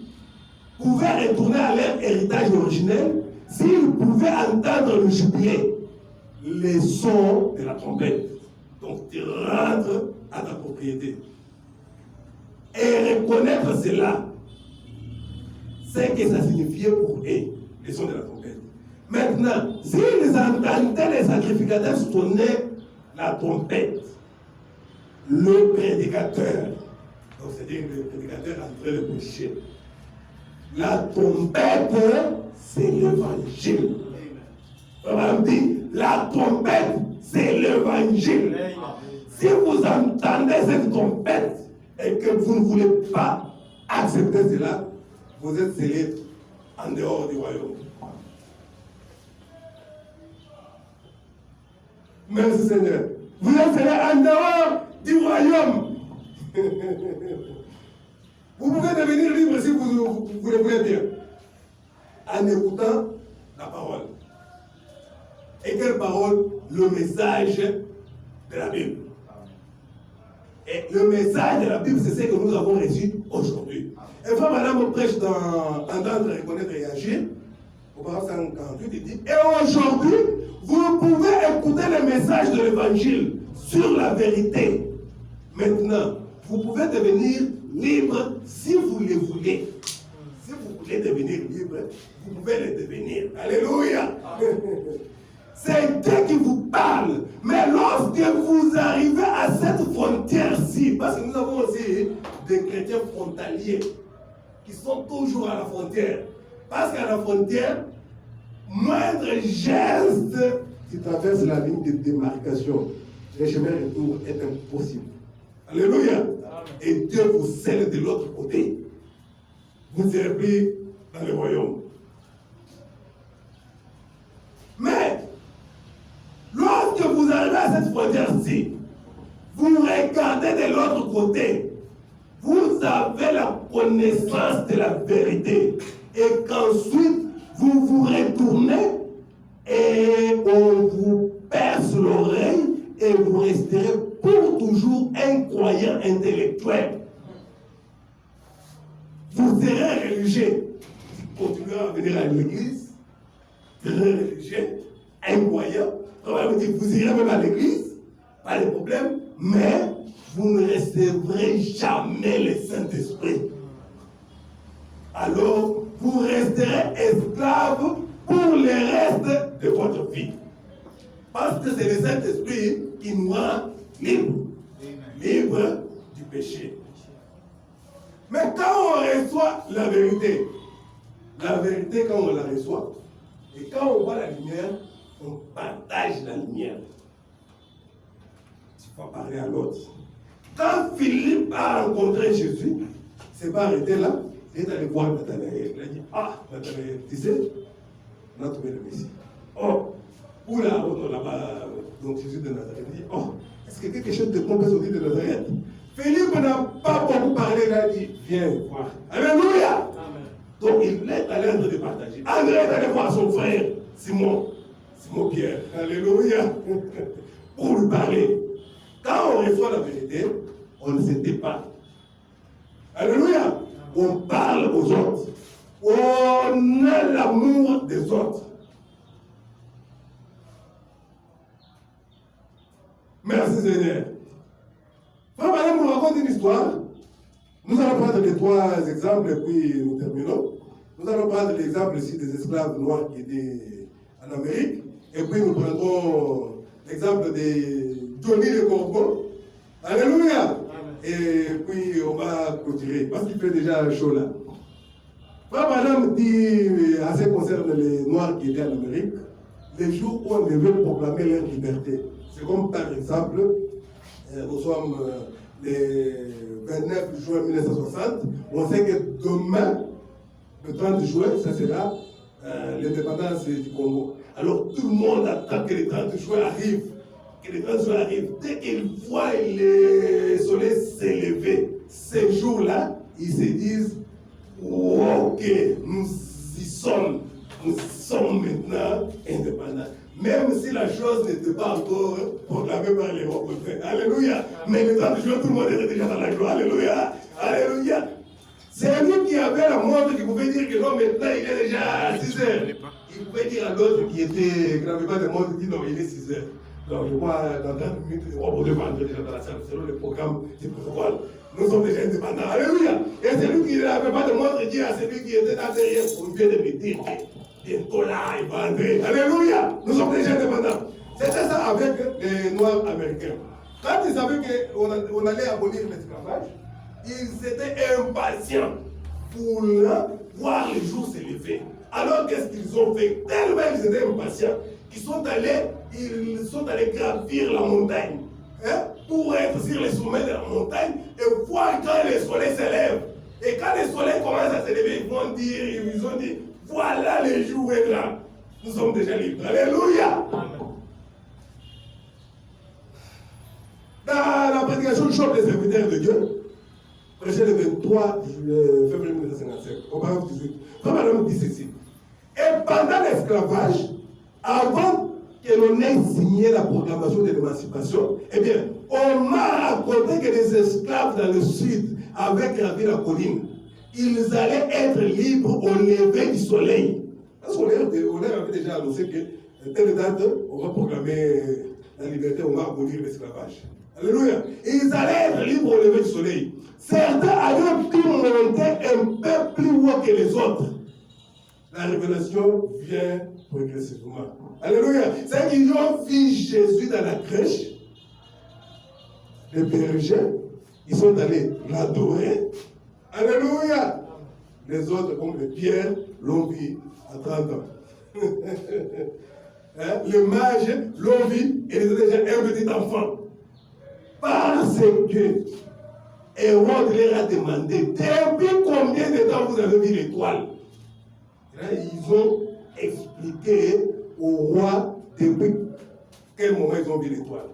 pouvaient retourner à leur héritage originel s'ils pouvaient entendre le jubilé, les sons de la trompette. Donc tu rentres à ta propriété. Et reconnaître cela, c'est que ça signifiait pour eux, les sons de la trompette. Maintenant, s'ils entendaient les sacrificateurs sonner la trompette, le prédicateur, donc c'est-à-dire le prédicateur en train de prêcher, la trompette, c'est l'évangile. On dit, la trompette, c'est l'évangile. Si vous entendez cette trompette et que vous ne voulez pas accepter cela, vous êtes scellés en dehors du royaume. Merci Seigneur. Vous êtes scellés en dehors du royaume. Vous pouvez devenir libre si vous le voulez bien, en écoutant la parole. Et quelle parole? Le message de la Bible. Et le message de la Bible, c'est ce que nous avons reçu aujourd'hui. Et frère madame prêche dans Entendre, Reconnaître et Agir, au paragraphe 148, il dit, et aujourd'hui, vous pouvez écouter le message de l'évangile sur la vérité. Maintenant, vous pouvez devenir libre si vous le voulez. Si vous voulez devenir libre, vous pouvez le devenir. Alléluia. C'est Dieu qui vous parle. Mais lorsque vous arrivez à cette frontière-ci, parce que nous avons aussi des chrétiens frontaliers qui sont toujours à la frontière. Parce qu'à la frontière, moindre geste qui traverse la ligne de démarcation, le chemin de retour est impossible. Alléluia. Et Dieu vous scelle de l'autre côté. Vous ne serez plus dans le royaume. Mais, lorsque vous arrivez à cette frontière-ci, vous regardez de l'autre côté, vous avez la connaissance de la vérité. Et qu'ensuite, vous vous retournez et on vous perce l'oreille et vous resterez pour toujours un croyant intellectuel. Vous serez religieux. Vous continuerez à venir à l'église, très religieux, un croyant. Vous irez même à l'église, pas de problème, mais vous ne recevrez jamais le Saint-Esprit. Alors, vous resterez esclave pour le reste de votre vie. Parce que c'est le Saint-Esprit qui nous rend libres. Libres du péché. Mais quand on reçoit la vérité, quand on la reçoit, et quand on voit la lumière, on partage la lumière. Tu vas parler à l'autre. Quand Philippe a rencontré Jésus, c'est pas arrêté là, il est allé voir Nathanaël. Il a dit, ah, Nathanaël, tu sais, on a trouvé le Messie. Oh, où là, là-bas, donc Jésus de Nazareth, il dit, oh, est-ce que quelque chose de bon peut sortir de Nazareth? Philippe n'a pas beaucoup parlé, il a dit, viens voir. Alléluia. Amen. Donc il est allé en train de partager. André est allé voir son frère, Simon Pierre. Alléluia. Pour lui parler. Quand on reçoit la vérité, on ne se tait pas. Alléluia. On parle aux autres. On a l'amour des autres. Merci Seigneur. Frère Madame nous raconte une histoire. Nous allons prendre les trois exemples et puis nous terminons. Nous allons prendre l'exemple ici des esclaves noirs qui étaient en Amérique. Et puis nous prendrons l'exemple de Johnny le Corbeau. Alléluia. Et puis on va clôturer parce qu'il fait déjà chaud là. Frère Madame dit, en ce qui concerne les Noirs qui étaient en Amérique, les jours où on devait proclamer leur liberté. C'est comme par exemple, nous sommes le 29 juin 1960, on sait que demain, le 30 juin, ça sera l'indépendance du Congo. Alors tout le monde attend que le 30 juin arrive. Que le 30 juin arrive. Dès qu'ils voient le soleil s'élever, ces jours-là, ils se disent, ok, nous y sommes maintenant indépendants. Même si la chose n'était pas encore proclamée par les Européens. Alléluia. Mais le 30 juin, tout le monde était déjà dans la joie. Alléluia. Alléluia. C'est lui qui avait la montre qui pouvait dire que non, maintenant il est déjà 6 heures. Il pouvait dire à l'autre qui n'avait pas de montre, il dit non, il est 6 heures. Donc je crois dans 30 minutes, les Européens vont entrer déjà dans la salle selon le programme du protocole. Nous sommes déjà indépendants. Alléluia. Et celui qui n'avait pas de montre dit à celui qui était là derrière, on vient de me dire bientôt là, il va entrer. Alléluia. Nous sommes déjà indépendants. C'était ça avec les Noirs américains. Quand ils savaient qu'on allait abolir l'esclavage, ils étaient impatients pour voir les jours se lever. Alors qu'est-ce qu'ils ont fait? Tellement ils étaient impatients qu'ils sont allés gravir la montagne, hein, pour être sur les sommets de la montagne et voir quand le soleil se lève. Et quand le soleil commence à se lever, ils ont dit, voilà le jour est là. Nous sommes déjà libres. Alléluia. Amen. Dans la prédication du chant des serviteurs de Dieu, prêché le 23 février 1955, au paragraphe 18, Frère dit ceci. Et pendant l'esclavage, avant que l'on ait signé la proclamation de l'émancipation, eh bien, on m'a raconté que les esclaves dans le sud avaient gravi la colline. Ils allaient être libres au lever du soleil. Parce qu'on avait déjà annoncé que telle date, on va proclamer la liberté, on va abolir l'esclavage. Alléluia. Ils allaient être libres au lever du soleil. Certains avaient pu monter un peu plus haut que les autres. La révélation vient progressivement. Alléluia. C'est qu'ils ont vu Jésus dans la crèche. Les bergers, ils sont allés l'adorer. Alléluia. Les autres, comme les pierres, l'ont vu à 30 ans. Hein? Les mages l'ont vu et ils étaient déjà un petit enfant. Parce que Hérode leur a demandé depuis combien de temps vous avez vu l'étoile. Ils ont expliqué au roi depuis quel moment ils ont vu l'étoile.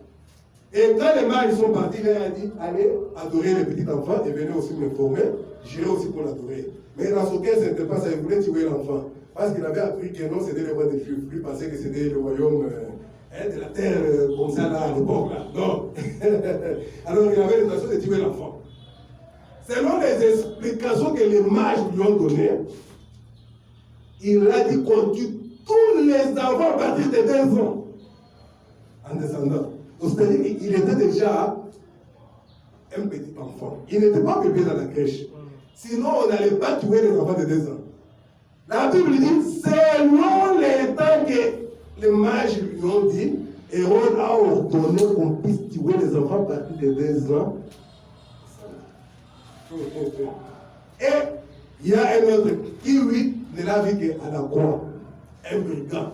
Et quand les mages sont partis, il leur a dit allez adorer les petits enfants et venez aussi me former, j'irai aussi pour l'adorer. Mais dans ce cas, ce n'était pas ça, il voulait tuer l'enfant. Parce qu'il avait appris que non, c'était le roi des Juifs. Lui pensait que c'était le royaume de la terre, comme ça là, à l'époque là. Non. Alors il avait l'intention de tuer l'enfant. Selon les explications que les mages lui ont données, il a dit qu'on tue tous les enfants à partir de 2 ans en descendant. Donc c'est-à-dire qu'il était déjà un petit enfant. Il n'était pas bébé dans la crèche. Sinon, on n'allait pas tuer les enfants de 2 ans. La Bible dit, selon les temps que les mages lui ont dit, Hérode a ordonné qu'on puisse tuer les enfants à partir de 2 ans. Et il y a un autre qui, lui, ne l'a vu qu'à la croix. Un brigand.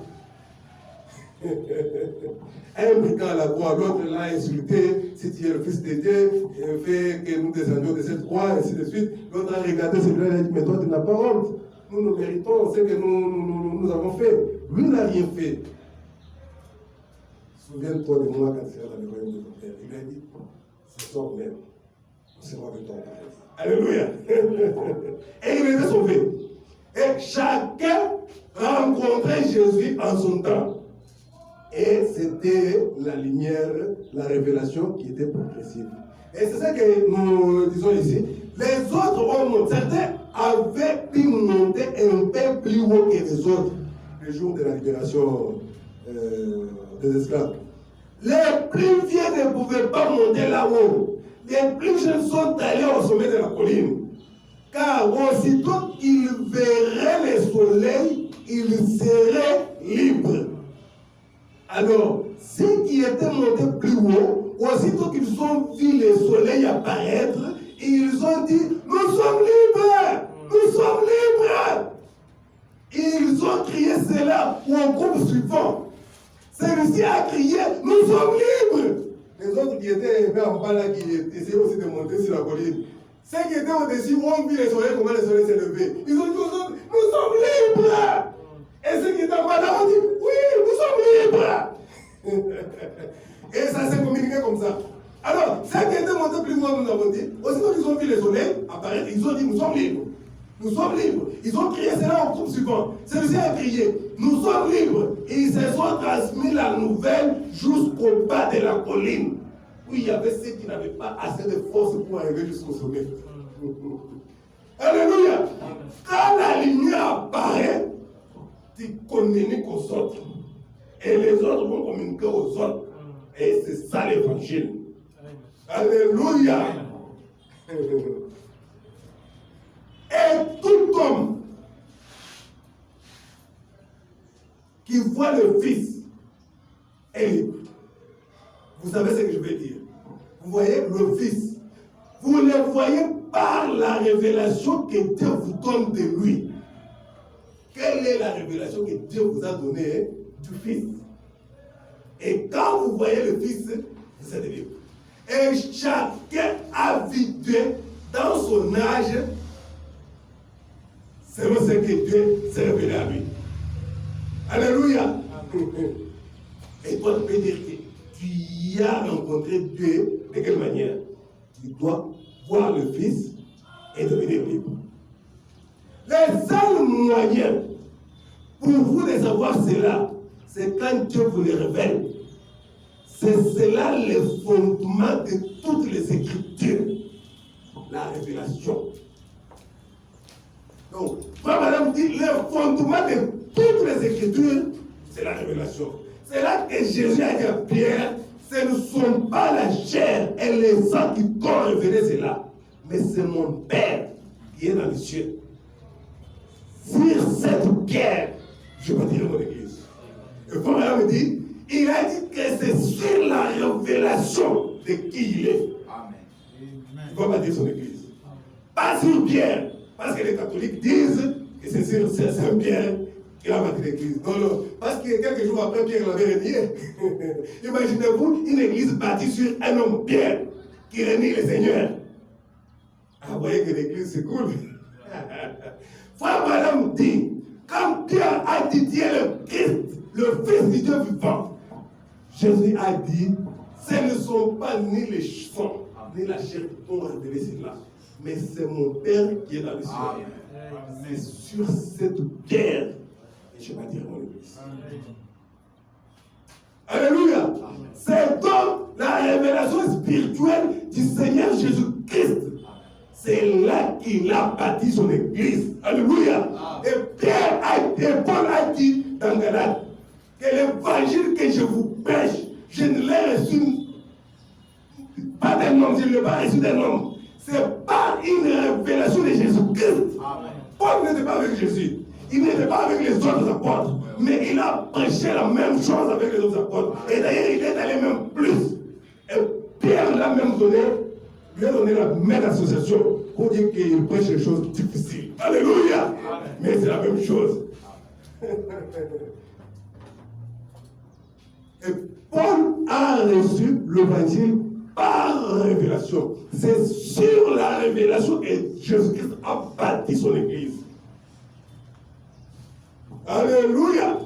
Un brigand à la croix. L'autre l'a insulté. Si tu es le fils de Dieu, fais que nous descendions de cette croix, et ainsi de suite. L'autre a regardé celui-là et a dit, mais toi, tu n'as pas honte. Nous méritons ce que nous avons fait. Lui n'a rien fait. Souviens-toi de moi quand tu seras dans le royaume de ton Père. Il a dit, ce soir même, on sera avec ton Père. Alléluia. Et il était sauvé. Et chacun rencontrait Jésus en son temps. Et c'était la lumière, la révélation qui était progressive. Et c'est ça que nous disons ici. Les autres ont monté, certains avaient pu monter un peu plus haut que les autres le jour de la libération des esclaves. Les plus vieux ne pouvaient pas monter là-haut. Les plus jeunes sont allés au sommet de la colline. Car aussitôt qu'ils verraient le soleil, ils seraient libres. Alors, ceux qui étaient montés plus haut, aussitôt qu'ils ont vu le soleil apparaître, ils ont dit, nous sommes libres! Nous sommes libres! Ils ont crié cela au groupe suivant. Celui-ci a crié, nous sommes libres! Les autres qui étaient en bas là, qui essayaient aussi de monter sur la colline, ceux qui étaient au-dessus ont vu le soleil, comment le soleil s'est levé. Ils ont dit aux autres, nous sommes libres! Et ceux qui étaient en bas là ont dit, oui, nous sommes libres! Et ça s'est communiqué comme ça. Alors, ceux qui étaient montés plus loin, nous avons dit, aussitôt qu'ils ont vu le soleil apparaître, ils ont dit, nous sommes libres. Nous sommes libres. Ils ont crié cela au groupe suivant. Celui-ci a crié, nous sommes libres. Et ils se sont transmis la nouvelle jusqu'au bas de la colline, où il y avait ceux qui n'avaient pas assez de force pour arriver jusqu'au sommet. Alléluia. Quand la lumière apparaît, tu communiques aux autres. Et les autres vont communiquer aux autres. Et c'est ça l'évangile. Alléluia. Et tout homme qui voit le Fils est libre. Vous savez ce que je veux dire? Vous voyez le Fils. Vous le voyez par la révélation que Dieu vous donne de lui. Quelle est la révélation que Dieu vous a donnée du Fils? Et quand vous voyez le Fils, vous êtes libre. Et chacun a vécu dans son âge selon ce que Dieu s'est révélé à lui. Alléluia. Et toi, tu peux dire que tu as rencontré Dieu de quelle manière? Tu dois voir le Fils et devenir libre. Le seul moyen pour vous de savoir cela, c'est quand Dieu vous le révèle. C'est cela le fondement de toutes les Écritures. La révélation. Donc, Madame dit, le fondement de toutes les Écritures, c'est la révélation. C'est là que Jésus a dit à Pierre, ce ne sont pas la chair et les sang qui t'ont révélé cela, mais c'est mon Père qui est dans les cieux. Sur cette pierre, je bâtirai mon église. Et Madame dit, il a dit que c'est sur la révélation de qui il est. Il va bâtir son église. Pas sur Pierre. Parce que les catholiques disent que c'est sur Saint-Pierre qu'il a bâti l'église. Non, non. Parce que quelques jours après, Pierre l'avait renié. Imaginez-vous une église bâtie sur un homme, Pierre, qui renie le Seigneur. Ah, vous voyez que l'église, c'est cool. Frère Madame dit, quand Pierre a dit Dieu le Christ, le Fils du Dieu vivant, Jésus a dit, ce ne sont pas ni les sang, ni la chair qui t'ont révélé cela, mais c'est mon Père qui est dans les cieux. C'est sur cette pierre que je bâtirai mon église. Alléluia. C'est donc la révélation spirituelle du Seigneur Jésus-Christ. C'est là qu'il a bâti son église. Alléluia. Et Paul a dit dans Galates que l'évangile que je vous prêche, je ne l'ai reçu pas d'un homme, je ne l'ai pas reçu d'un homme. C'est pas une révélation de Jésus-Christ. Paul n'était pas avec Jésus. Il n'était pas avec les autres apôtres. Mais il a prêché la même chose avec les autres apôtres. Et d'ailleurs, il est allé même plus. Et Pierre l'a même donné, lui a donné la même association pour dire qu'il prêche les choses difficiles. Alléluia. Mais c'est la même chose. Et Paul a reçu l'évangile par révélation. C'est sur la révélation que Jésus-Christ a bâti son église. Alléluia.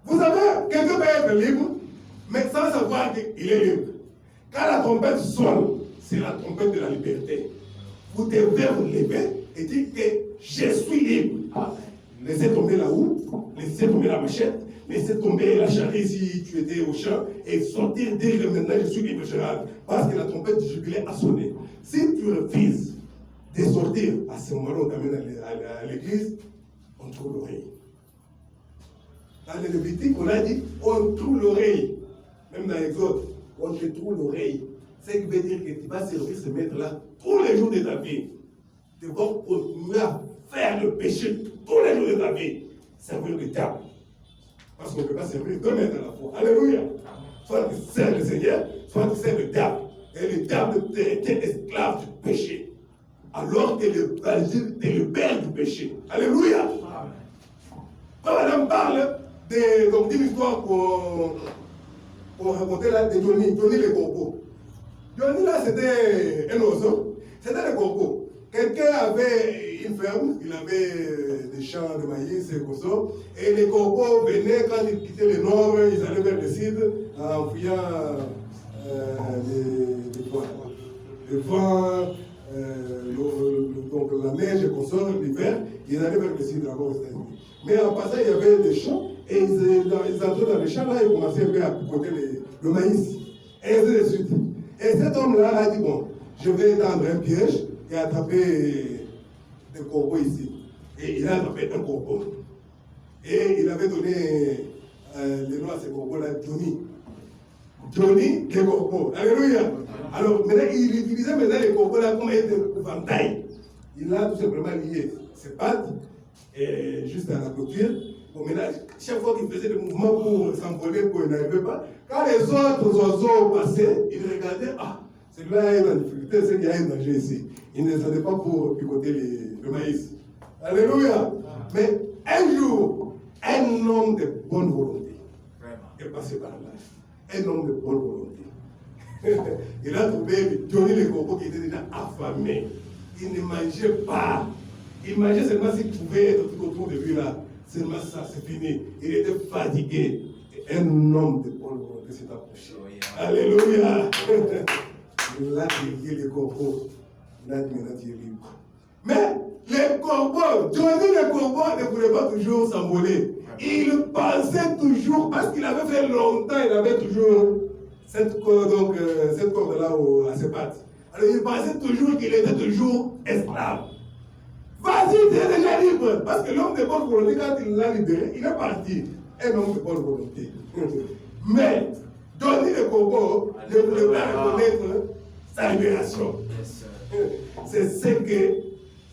Vous savez, quelqu'un peut être libre, mais sans savoir qu'il est libre. Quand la trompette sonne, c'est la trompette de la liberté. Vous devez vous lever et dire que je suis libre. Laissez tomber la houe, laissez tomber la machette, laissez tomber la charrue si tu étais au champ et sortir, dire que maintenant je suis libre, Gérald, parce que la trompette du jubilé a sonné. Si tu refuses de sortir, à ce moment-là, on t'amène à l'église, on trouve l'oreille. Dans le Lévitique, on a dit, on trouve l'oreille. Même dans l'Exode, on te trouve l'oreille. Ce qui veut dire que tu vas servir ce maître-là tous les jours de ta vie. Tu vas continuer à faire le péché tous les jours de ta vie. Servir le diable. Parce qu'on ne peut pas servir deux maîtres à la fois. Alléluia. Soit tu sers le Seigneur, soit tu sers le diable. Et le diable était esclave du péché. Alors que le Brésil est le père du péché. Alléluia. Quand madame parle donc d'une histoire pour raconter là de Johnny le corbeau. Johnny là c'était un oiseau, c'était le corbeau. Quelqu'un avait une ferme, il avait des champs de maïs et comme ça, et les corbeaux venaient quand ils quittaient le nord, ils allaient vers le sud en fuyant le vent, donc la neige et comme ça, l'hiver, ils allaient vers le sud d'abord aux États-Unis. Mais en passant, il y avait des champs, et ils entraient dans les champs là, ils commençaient à picoter le maïs. Et ainsi de suite. Et cet homme-là a dit, bon, je vais tendre un piège et attraper des corbeaux ici. Et il a attrapé un corbeau. Et il avait donné le nom à ce corbeau-là, Johnny. Johnny, les corbeaux. Alléluia. Alors, maintenant, il utilisait maintenant les corbeaux-là comme un éventail. Il a tout simplement lié ses pattes, et juste à la clôture, Bon, maintenant, chaque fois qu'il faisait des mouvements pour s'envoler, pour il n'arrivait pas, quand les autres oiseaux passaient, ils regardaient, ah, celui-là est en difficulté, c'est qu'il y a un danger ici. Ils ne descendaient pas pour picoter le maïs. Alléluia. Mais un jour, un homme de bonne volonté est passé par là. Un homme de bonne volonté. Il a trouvé Johnny le corbeau qui était déjà affamé. Il ne mangeait pas. Il mangeait seulement s'il pouvait être tout autour de lui là. Seulement ça, c'est fini. Il était fatigué. Et un homme de bonne volonté s'est approché. Alléluia. Il a délié le corbeau. Il a dit maintenant tu es libre. Mais les corbeaux, Johnny le corbeau ne voulait pas toujours s'envoler. Il pensait toujours, parce qu'il avait fait longtemps, il avait toujours cette corde-là à ses pattes. Alors il pensait toujours qu'il était toujours esclave. Vas-y, tu es déjà libre. Parce que l'homme de bonne volonté, quand il l'a libéré, il est parti. Un homme de bonne volonté. Mais Johnny le corbeau ne voulait pas reconnaître sa libération. C'est ce que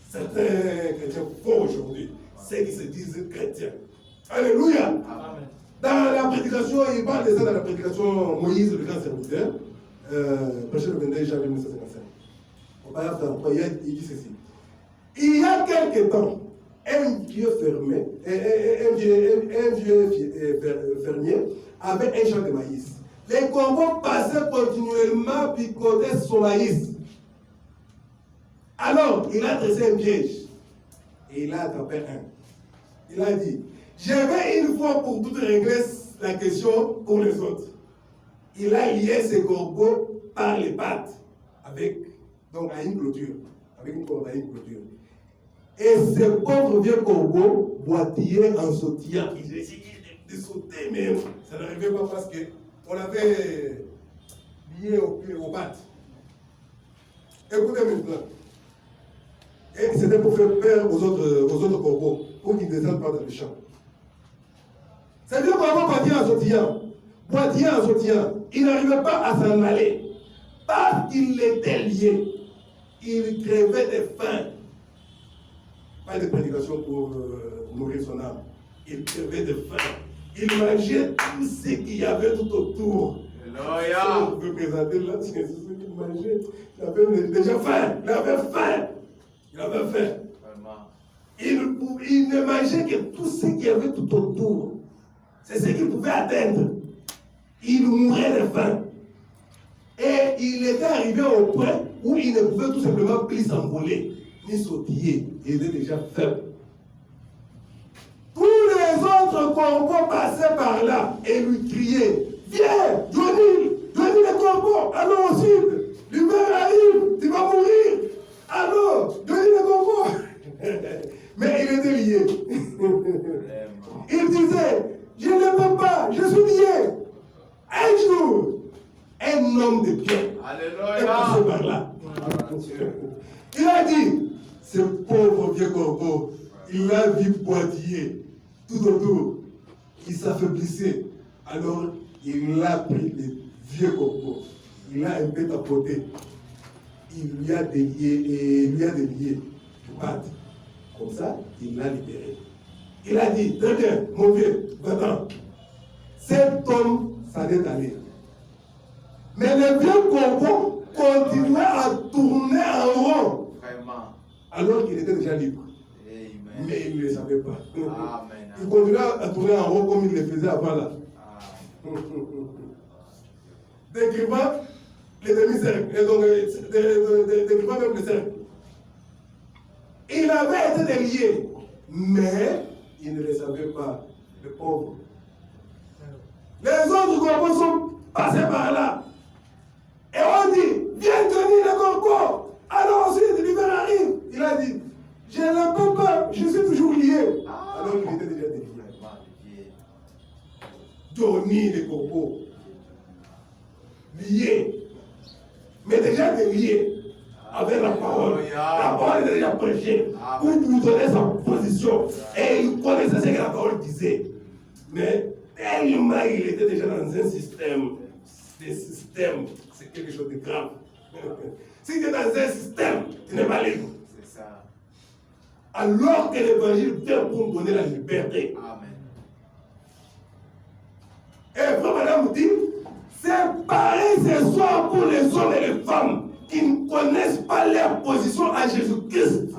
certains chrétiens font aujourd'hui. Ceux qui se disent chrétiens. Alléluia. Amen. Dans la prédication, il parle de ça dans la prédication Moïse, le grand serviteur, prêché le 22 janvier 1955. Au paragraphe 33, il dit ceci. Il y a quelque temps, un vieux fermier avait un champ de maïs. Les corbeaux passaient continuellement picoter son maïs. Alors, il a dressé un piège. Et il a attrapé un. Il a dit, je vais une fois pour toutes régler la question pour les autres. Il a lié ses corbeaux par les pattes, donc à une clôture, avec une corde à une clôture. Et ce pauvre vieux corbeau boitillait en sautillant. Il essayait de sauter, mais ça n'arrivait pas parce qu'on l'avait lié aux pattes. Écoutez maintenant. Et c'était pour faire peur aux autres corbeaux, pour qu'ils ne descendent pas dans le champ. Ce vieux corbeau boitillait en sautillant. Il n'arrivait pas à s'en aller. Parce qu'il était lié. Il crevait de faim. Pas de prédication pour nourrir son âme. Il crevait de faim. Il mangeait tout ce qu'il y avait tout autour. Alléluia. On peut présenter là, c'est ce qu'il mangeait. Il avait déjà faim. Il avait faim. Il ne mangeait que tout ce qu'il y avait tout autour. C'est ce qu'il pouvait atteindre. Il mourait de faim. Et il était arrivé au point où il ne pouvait tout simplement plus s'envoler, ni sautiller. Il était déjà faible. Tous les autres corbeaux passaient par là et lui criaient, viens, Johnny le corbeau, allons au sud, l'hiver arrive, tu vas mourir. Alors, Johnny le corbeau. Mais il était lié. Il disait, je ne peux pas, je suis lié. Un jour, un homme de bien est passé par là. Il a dit, ce pauvre vieux corbeau, il a vu boitiller tout autour. Il s'affaiblissait. Alors, il a pris le vieux corbeau. Il a un peu tapoté. Il lui a délié les pattes. Comme ça, il l'a libéré. Il a dit, très bien, mon vieux, va-t'en. Cet homme s'en est allé. Mais le vieux corbeau continuait à tourner en rond. Vraiment. Alors qu'il était déjà libre. Amen. Mais il ne le savait pas. Amen. Il continuait à tourner en rond comme il le faisait avant là. Décrivant les demi-cercles. Et donc, décrivant même les cercles. Il avait été délié, mais il ne le savait pas, le pauvre. Les autres corbeaux sont passés par là. Et on dit, viens Johnny le corbeau. Alors ensuite, l'hiver arrive. Il a dit, je ne peux pas, je suis toujours lié. Alors il était déjà délié. Johnny le corbeau. Lié. Mais déjà délié. Avec la parole. La parole est déjà prêchée pour vous donner sa position. Et il connaissait ce que la parole disait. Mais tellement il était déjà dans un système. Des systèmes, c'est quelque chose de grave. Si tu es dans un système, tu n'es pas libre. C'est ça. Alors que l'évangile vient pour nous donner la liberté. Amen. Et frère madame dit, c'est pareil ce soir pour les hommes et les femmes qui ne connaissent pas leur position à Jésus-Christ.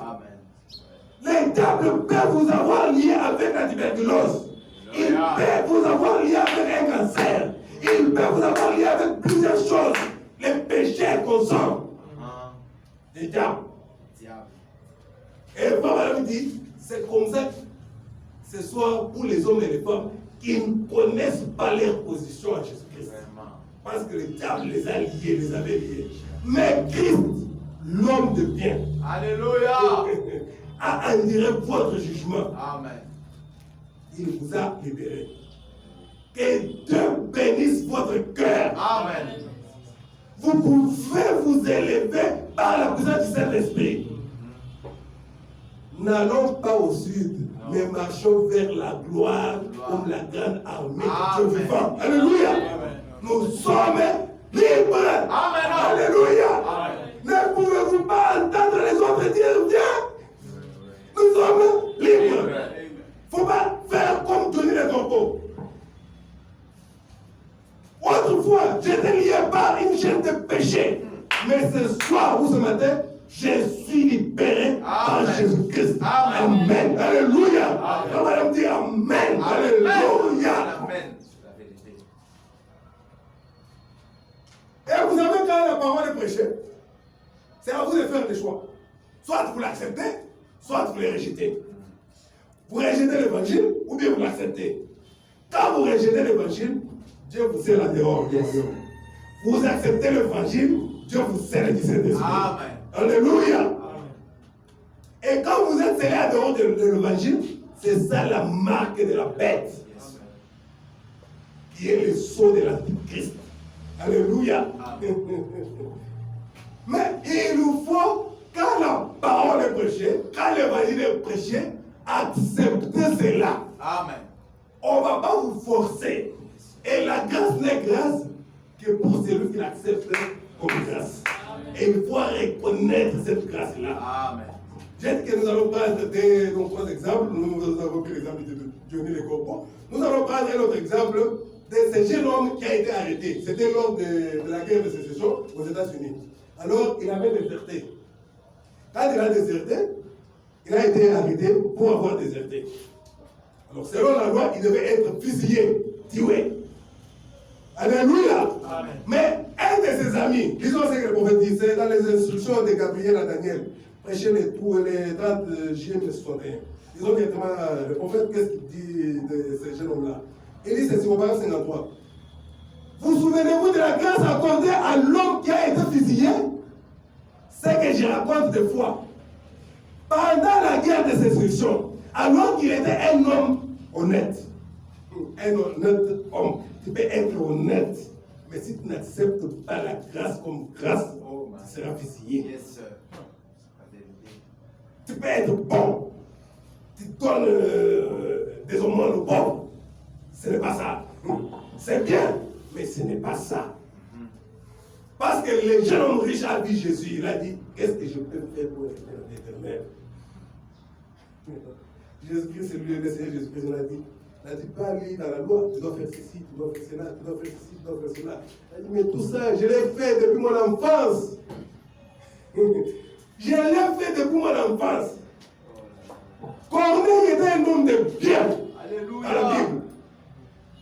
Les diables peuvent vous avoir lié avec la tuberculose. Ils peuvent vous avoir lié avec un cancer. Ils peuvent vous avoir lié avec plusieurs choses. Les péchés qu'on sent. Des diables. Et frère madame dit, c'est comme ça ce soir pour les hommes et les femmes qui ne connaissent pas leur position à Jésus-Christ. Parce que le diable les a liés, les avait liés. Mais Christ, l'homme de bien, Alléluia, a enduré votre jugement. Amen. Il vous a libéré. Que Dieu bénisse votre cœur. Amen. Vous pouvez vous élever par la puissance du Saint-Esprit. N'allons pas au sud, mais marchons vers la gloire comme la grande armée de Dieu vivant. Alléluia. Nous sommes libres. Amen. Alléluia. Amen. Ne pouvez-vous pas entendre les autres dire, viens, nous sommes libres. Il ne faut pas faire comme Tony les Tombeaux. Autrefois, j'étais lié par une chaîne de péché. Mais ce soir ou ce matin, je suis libéré par Jésus-Christ. Amen. Alléluia. La madame dit Amen. Alléluia. Amen. Et vous avez quand la parole est prêchée, c'est à vous de faire des choix. Soit vous l'acceptez, soit vous le rejetez. Vous rejetez l'évangile ou bien vous l'acceptez. Quand vous rejetez l'évangile, Dieu vous scelle à dehors. Vous acceptez l'évangile, Dieu vous scelle du Saint-Esprit. Amen. Alléluia. Amen. Et quand vous êtes scellé à dehors de l'évangile, c'est ça la marque de la bête. Qui est le sceau de l'Antichrist. Alléluia. Mais il nous faut, quand la parole est prêchée, quand l'évangile est prêché, accepter cela. Amen. On ne va pas vous forcer. Et la grâce n'est grâce que pour celui qui l'accepte comme grâce. Et il faut reconnaître cette grâce-là. Amen. J'ai dit que nous allons prendre des nombreux exemples. Nous avons pris l'exemple de Johnny Le Corbeau. Nous allons prendre un autre exemple de ce jeune homme qui a été arrêté. C'était lors de la guerre de sécession aux États-Unis. Alors, il avait déserté. Quand il a déserté, il a été arrêté pour avoir déserté. Alors, selon la loi, il devait être fusillé, tué. Alléluia. Amen. Mais un de ses amis, disons ce que le prophète dit, c'est dans les instructions de Gabriel à Daniel, prêcher les 30 juillet 1961. Disons directement, le prophète, qu'est-ce qu'il dit de ces jeunes hommes-là? Il dit ceci au paragraphe 53. Vous souvenez-vous de la grâce accordée à l'homme qui a été fusillé? C'est que je raconte des fois. Pendant la guerre de sécession, alors qu'il était un homme honnête, un honnête homme, tu peux être honnête, mais si tu n'acceptes pas la grâce comme grâce, tu seras fusillé. Yes, sir. Tu peux être bon, tu donnes des aumônes aux pauvres. Ce n'est pas ça. C'est bien, mais ce n'est pas ça. Parce que le jeune homme riche a vu Jésus, il a dit, qu'est-ce que je peux faire pour l'éternel? Jésus-Christ, c'est lui le Seigneur Jésus-Christ, il a dit, pas lui dans la loi, tu dois faire ceci, tu dois faire cela, tu dois faire ceci, tu dois faire cela. Il a dit, mais tout ça, je l'ai fait depuis mon enfance. Je l'ai fait depuis mon enfance. Corneille était un homme de bien. Alléluia. Dans la Bible.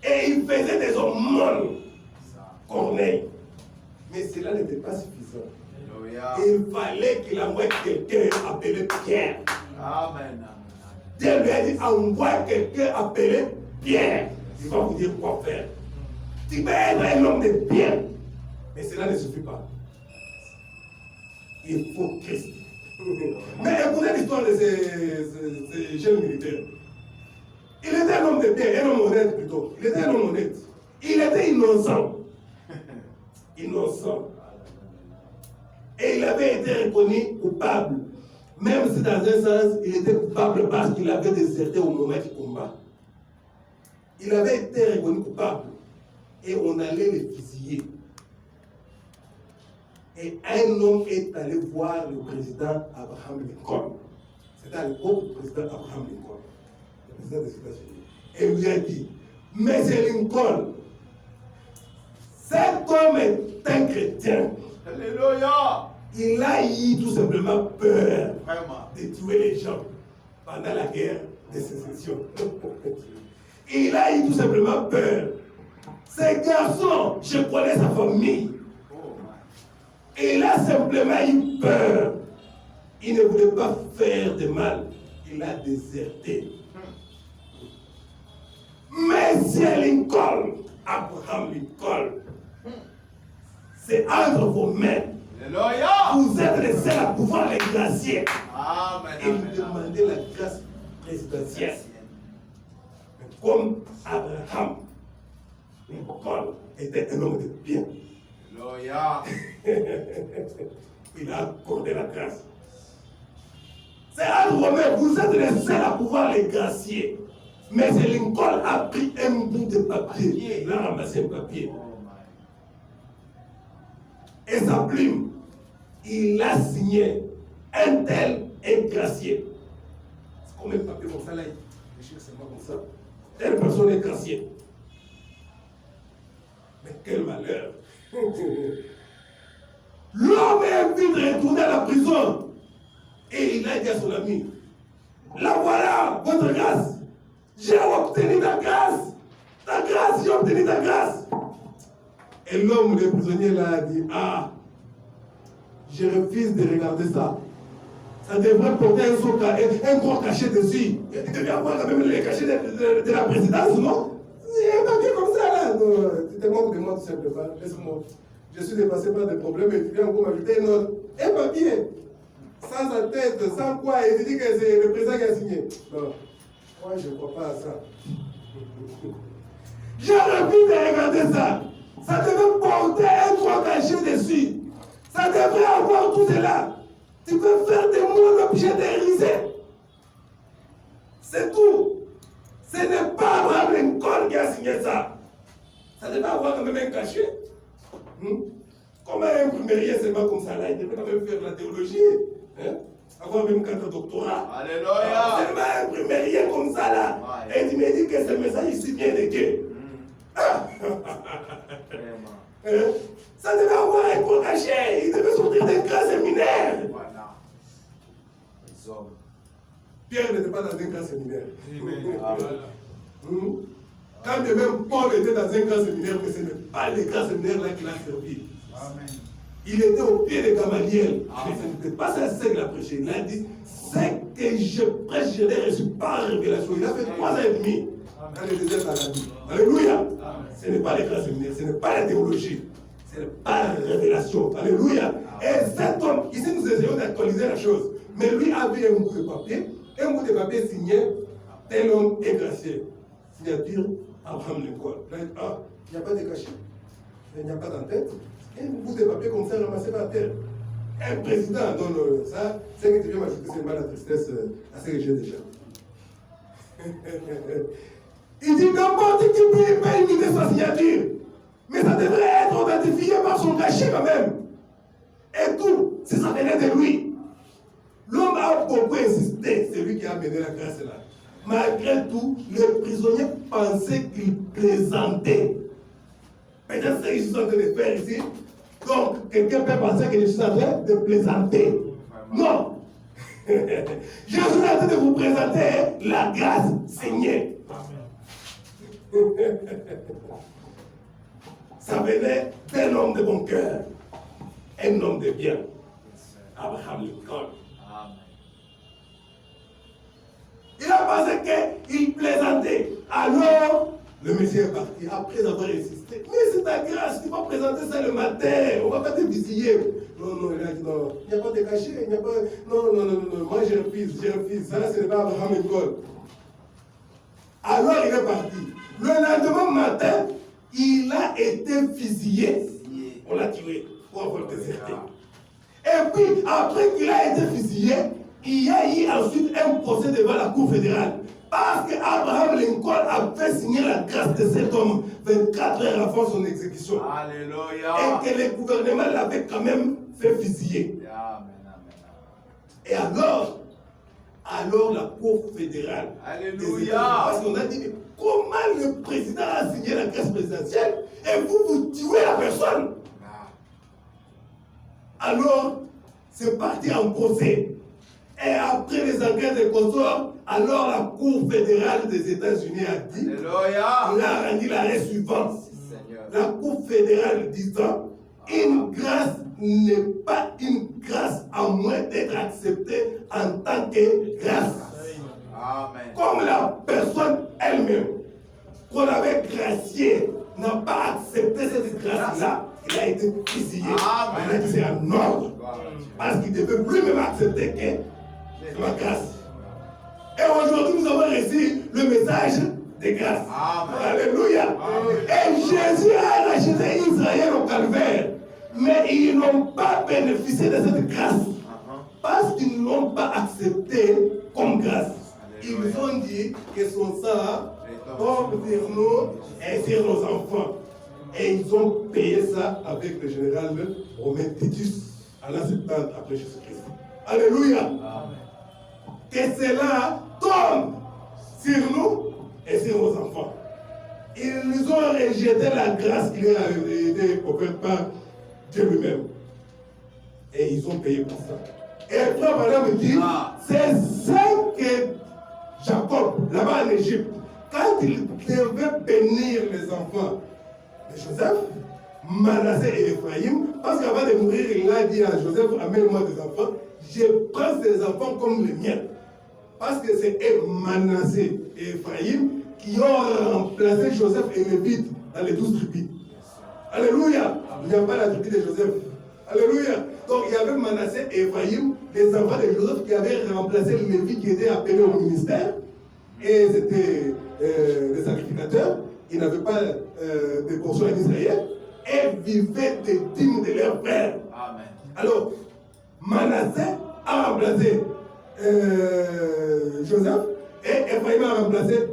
Et il faisait des aumônes. Corneille. Mais cela n'était pas suffisant. Alléluia. Il fallait qu'il envoie quelqu'un appelé Pierre. Amen. Dieu lui a dit, envoie quelqu'un appelé Pierre. Il va vous dire quoi faire. Tu peux être un homme de bien. Mais cela ne suffit pas. Il faut Christ. Mais écoutez l'histoire de ces jeunes militaires. Il était un homme de bien, un homme honnête plutôt. Il était un homme honnête. Il était innocent. Innocent. Et il avait été reconnu coupable. Même si dans un sens, il était coupable parce qu'il avait déserté au moment du combat. Il avait été reconnu coupable. Et on allait le fusiller. Et un homme est allé voir le président Abraham Lincoln. C'était à l'époque le président Abraham Lincoln, le président des États-Unis. Et il lui a dit, Monsieur Lincoln, Cet homme est un chrétien. Alléluia. Il a eu tout simplement peur Vraiment. de tuer les gens pendant la guerre de sécession. Il a eu tout simplement peur. Ces garçons, je connais sa famille. Oh, Il a simplement eu peur. Il ne voulait pas faire de mal. Il a déserté. Monsieur Lincoln, Abraham Lincoln, c'est entre vos mains. Alléluia. Vous êtes les seuls à pouvoir les gracier. Amen. Et vous demandez la grâce présidentielle. Comme Abraham Lincoln était un homme de bien, Alléluia. il a accordé la grâce. C'est entre vos mains, vous êtes les seuls à pouvoir les gracier. Mais Lincoln a pris un bout de papier, il a ramassé un papier. Oh, my. Et sa plume, il a signé un tel est gracié. C'est comme un papier comme ça là, il écrit seulement comme ça. Telle personne est graciée. Mais quel malheur! L'homme est vite retourné à la prison. Et il a dit à son ami, la voilà, votre grâce. J'ai obtenu ta grâce. Ta grâce, j'ai obtenu ta grâce. Et l'homme, le prisonnier, là, a dit, ah, je refuse de regarder ça. Ça devrait porter un gros cachet dessus. Il devait avoir quand même le cachet de la présidence, non? C'est un papier comme ça, là. Non, tu te moques de moi tout simplement. Laisse-moi. Je suis dépassé par des problèmes et tu viens encore m'ajouter un papier. Sans sa tête, sans quoi, et tu dis que c'est le président qui a signé. Non. Moi, je ne crois pas à ça. J'ai refusé de regarder ça. Ça devait porter un gros cachet dessus. Ça devrait avoir tout cela. Tu peux faire de moi l'objet des risées. C'est tout. Ce n'est pas Abraham Lincoln qui a signé ça. Ça devait avoir quand même un cachet. Comment un primérien seulement comme ça là, il devait quand même faire la théologie. Hein? Avoir même 4 doctorats. Alléluia. Seulement un primérien comme ça là. Ouais. Et tu me dis que ce message ici vient de Dieu. Vraiment. Hein? Ça devait avoir un gros cachet. Il devait sortir d'un grand séminaire. Voilà. Les hommes. Pierre n'était pas dans un grand séminaire. Amen. Quand même Paul était dans un grand séminaire, mais ce n'est pas le grand séminaire là qu'il a servi. Amen. Il était au pied de Gamaliel. Amen. Mais ce n'était pas ça qu'il a prêché. Il a dit, ce que je prêche, je l'ai reçu par révélation. Il a fait 3 ans et demi dans le désert d'Arabie. Alléluia. Amen. Ce n'est pas le grand séminaire, ce n'est pas la théologie. C'est par révélation. Alléluia. Et cet homme, ici nous essayons d'actualiser la chose. Mais lui avait un bout de papier signé, tel homme est gracié. Signature Abraham Lincoln. Là, ah, il n'y a pas de cachet. Il n'y a pas d'entête. Un bout de papier comme ça ramassé par terre. Un président, non, ça, c'est que tu viens m'ajouter seulement la tristesse à ce que j'ai déjà. Il dit n'importe qui peut imiter sa signature. Mais ça devrait être identifié par son cachet quand même. Et tout, si ça venait de lui. L'homme a beaucoup insisté, c'est lui qui a mené la grâce là. Malgré tout, le prisonnier pensait qu'il plaisantait. Peut-être ce que je suis en train de faire ici. Donc, quelqu'un peut penser que je suis en train de plaisanter. Non. Je suis en train de vous présenter la grâce signée. Ça venait d'un homme de bon cœur, un homme de bien, Abraham Lincoln. Amen. Il a pensé qu'il plaisantait. Alors, le monsieur est parti après avoir insisté. Mais c'est ta grâce, tu vas présenter ça le matin, on ne va pas te visiter. Non, il a dit non, il n'y a pas de cachet, il n'y a pas. Non, moi je refuse. Ça, ce n'est pas Abraham Lincoln. Alors il est parti. Le lendemain matin, il a été fusillé. On l'a tué pour avoir déserté. Et puis, après qu'il a été fusillé, il y a eu ensuite un procès devant la Cour fédérale. Parce qu'Abraham Lincoln avait signé la grâce de cet homme 24 heures avant son exécution. Alléluia. Et que le gouvernement l'avait quand même fait fusiller. Amen. Et alors, alors la Cour fédérale. Alléluia. Parce qu'on a dit, mais comment le président a signé la grâce présidentielle et vous tuez la personne? Alors, c'est parti en procès. Et après les enquêtes des consorts, alors la Cour fédérale des États-Unis a dit, Alléluia. on a rendu l'arrêt suivant. Seigneur. La Cour fédérale disant, une grâce n'est pas une grâce à moins d'être acceptée en tant que grâce. Amen. Comme la personne elle-même, qu'on avait graciée, n'a pas accepté cette grâce-là, il a été fusillé. Amen. On a dit c'est un ordre. Gloire à Dieu. Parce qu'il devait plus même accepter que ma grâce. Et aujourd'hui, nous avons reçu le message de grâce. Amen. Alléluia. Amen. Et Jésus a racheté Israël au calvaire. Mais ils n'ont pas bénéficié de cette grâce. Parce qu'ils ne l'ont pas accepté comme grâce. Ils ont dit que son sang tombe sur nous et sur nos enfants. Et ils ont payé ça avec le général Romain Titus à l'an 70 après Jésus-Christ. Alléluia. Que cela tombe sur nous et sur nos enfants. Ils ont rejeté la grâce qui leur avait été offerte par Dieu lui-même. Et ils ont payé pour ça. Et frère Madame me dit, c'est ça que Jacob, là-bas en Égypte, quand il devait bénir les enfants de Joseph, Manassé et Ephraïm, parce qu'avant de mourir, il a dit à Joseph, amène-moi des enfants, je prends ces enfants comme les miens. Parce que c'est Manassé et Ephraïm qui ont remplacé Joseph et Lévite dans les 12 tribus. Alléluia. Il n'y a pas la tribu de Joseph. Alléluia. Donc il y avait Manassé et Ephraïm, les enfants de Joseph qui avaient remplacé les Lévites qui étaient appelés au ministère. Et c'était des sacrificateurs. Ils n'avaient pas de portion en Israël. Et vivaient des dîmes de leurs frères. Amen. Alors, Manassé a remplacé Joseph et Ephraïm a remplacé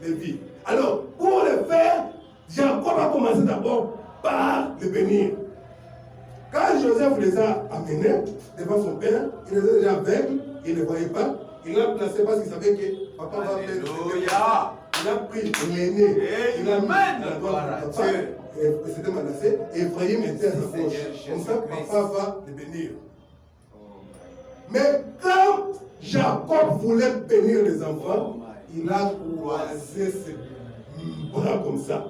Lévi. Alors, pour le faire, Jacob a commencé d'abord par le bénir. Quand Joseph les a amenés devant son père, il était déjà aveugle, il ne voyait pas. Il l'a placé parce qu'il savait que papa va faire. Alléluia. Il a pris l'aîné, il a mis la droite de papa, c'était Manassé, et Ephraïm était à sa gauche. Comme ça, papa va le bénir. Mais quand Jacob voulait bénir les enfants, il a croisé ses bras comme ça.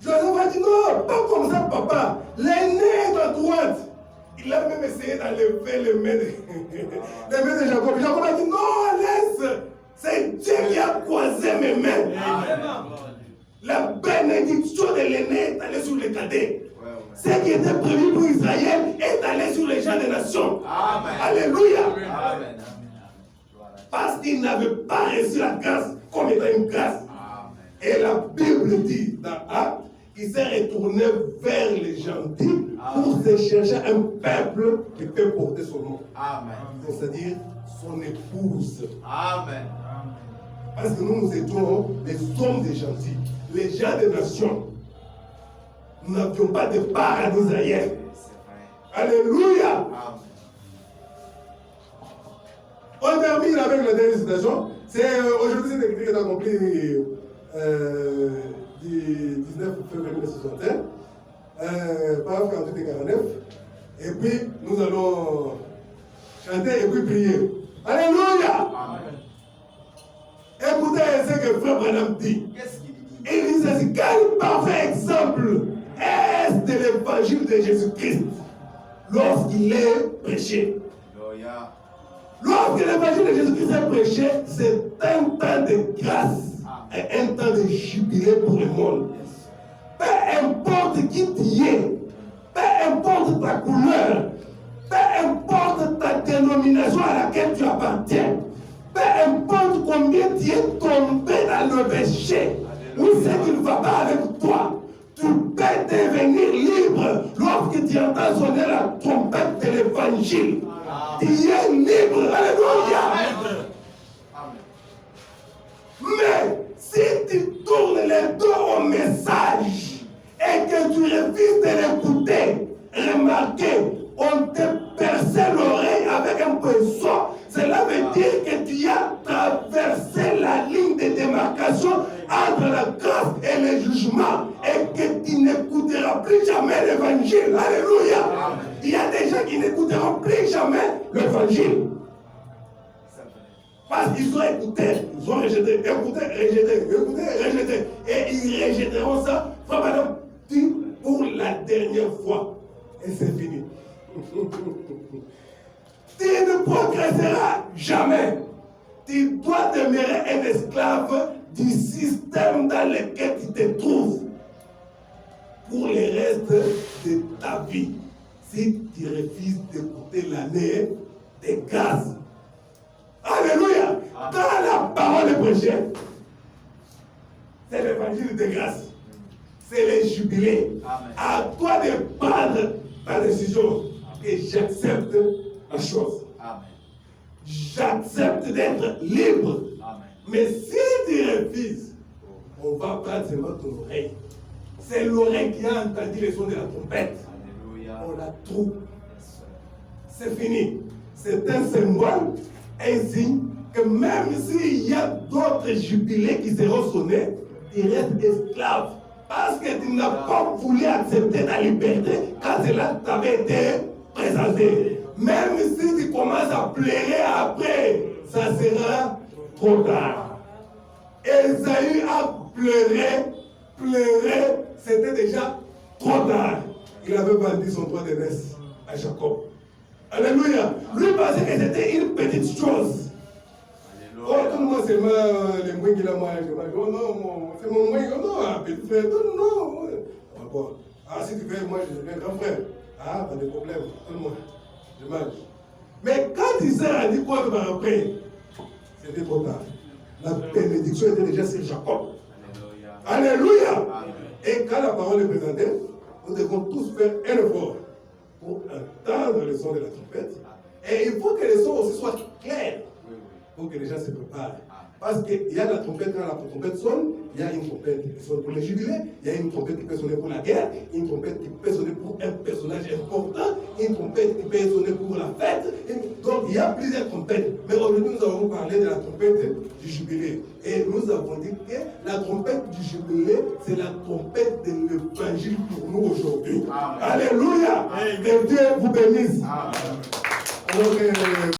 Joseph a dit non, pas comme ça, papa. L'aîné est à droite. Il a même essayé d'enlever les mains de Jacob. Jacob a dit non, laisse. C'est Dieu qui a croisé mes mains. La bénédiction de l'aîné est allée sur les cadets. Ce qui était prévu pour Israël est allé sur les gens des nations. Amen. Alléluia. Amen. Parce qu'ils n'avaient pas reçu la grâce comme étant une grâce. Et la Bible dit dans Actes, il s'est retourné vers les gentils pour se chercher un peuple qui peut porter son nom. Amen. C'est-à-dire son épouse. Amen. Parce que nous étions les hommes des gentils, les gens des nations. Nous n'avions pas de part en Israël. Alléluia. On termine avec la dernière citation. C'est aujourd'hui cette écriture qui est accomplie du 19 février 1961, paragraphe 48 et 49. Et puis nous allons chanter et puis prier. Alléluia. Écoutez ce que Frère Branham dit. Qu'est-ce qu'il dit? Il dit ceci: quel parfait exemple est-ce de l'évangile de Jésus-Christ lorsqu'il est prêché? Alléluia. Lorsque l'évangile de Jésus-Christ est prêché, c'est un temps de grâce et un temps de jubilé pour le monde. Peu importe qui tu es, peu importe ta couleur, peu importe ta dénomination à laquelle tu appartiens, peu importe combien tu es tombé dans le péché, ou ce qui ne va pas avec toi, tu peux devenir libre lorsque tu entends sonner la trompette de l'évangile. Tu es libre. Alléluia. Amen. Mais si tu tournes les dos au message et que tu refuses de l'écouter, remarquez, on te perce l'oreille avec un poisson. Cela veut dire l'évangile. Alléluia. Amen. Il y a des gens qui n'écouteront plus jamais l'évangile. Parce qu'ils ont écouté, ils ont rejeté, écouté, rejeté. Et ils rejetteront ça, frère, madame, dit pour la dernière fois. Et c'est fini. Tu ne progresseras jamais. Tu dois demeurer un esclave du système dans lequel tu te trouves pour le reste de ta vie. Si tu refuses d'écouter l'année des grâces. Alléluia. Quand la parole est prêchée, c'est l'évangile de grâce. C'est le jubilé. Amen. À toi de prendre ta décision. Et j'accepte la chose. Amen. J'accepte d'être libre. Amen. Mais si tu refuses, on va prendre seulement ton oreille. C'est l'oreille qui a entendu le son de la trompette. Alléluia. On la trouve. C'est fini. C'est un symbole, un signe que même s'il y a d'autres jubilés qui seront sonnés, tu restes esclave. Parce que tu n'as pas voulu accepter ta liberté quand cela t'avait été présenté. Même si tu commences à pleurer après, ça sera trop tard. Esaü a pleuré, c'était déjà trop tard. Il avait vendu son droit d'aînesse à Jacob. Alléluia. Lui pensait que c'était une petite chose. Oh, tout le monde c'est les moyens qu'il a mangé. Oh non, c'est mon moyen. Oh non, petit frère, non. Ah, bon. Ah, si tu veux, moi je deviens grand frère. Ah, pas de problème, tout le monde. Je mange. Mais quand il s'est rendu compte par après, c'était trop tard. La bénédiction était déjà sur Jacob. Alléluia. Alléluia. Amen. Et quand la parole est présentée, nous devons tous faire un effort pour entendre le son de la trompette. Et il faut que le son aussi soit clair. Pour que les gens se préparent. Parce qu'il y a la trompette, quand la trompette sonne, il y a une trompette qui sonne pour les jubilés, il y a une trompette qui peut sonner pour la guerre, une trompette qui peut sonner pour un personnage important, une trompette qui peut sonner pour la fête. Donc il y a plusieurs trompettes. Mais aujourd'hui nous allons parler de la trompette du jubilé. Et nous avons dit que la trompette du jubilé, c'est la trompette de l'évangile pour nous aujourd'hui. Alléluia. Que Dieu vous bénisse. Amen. Alors,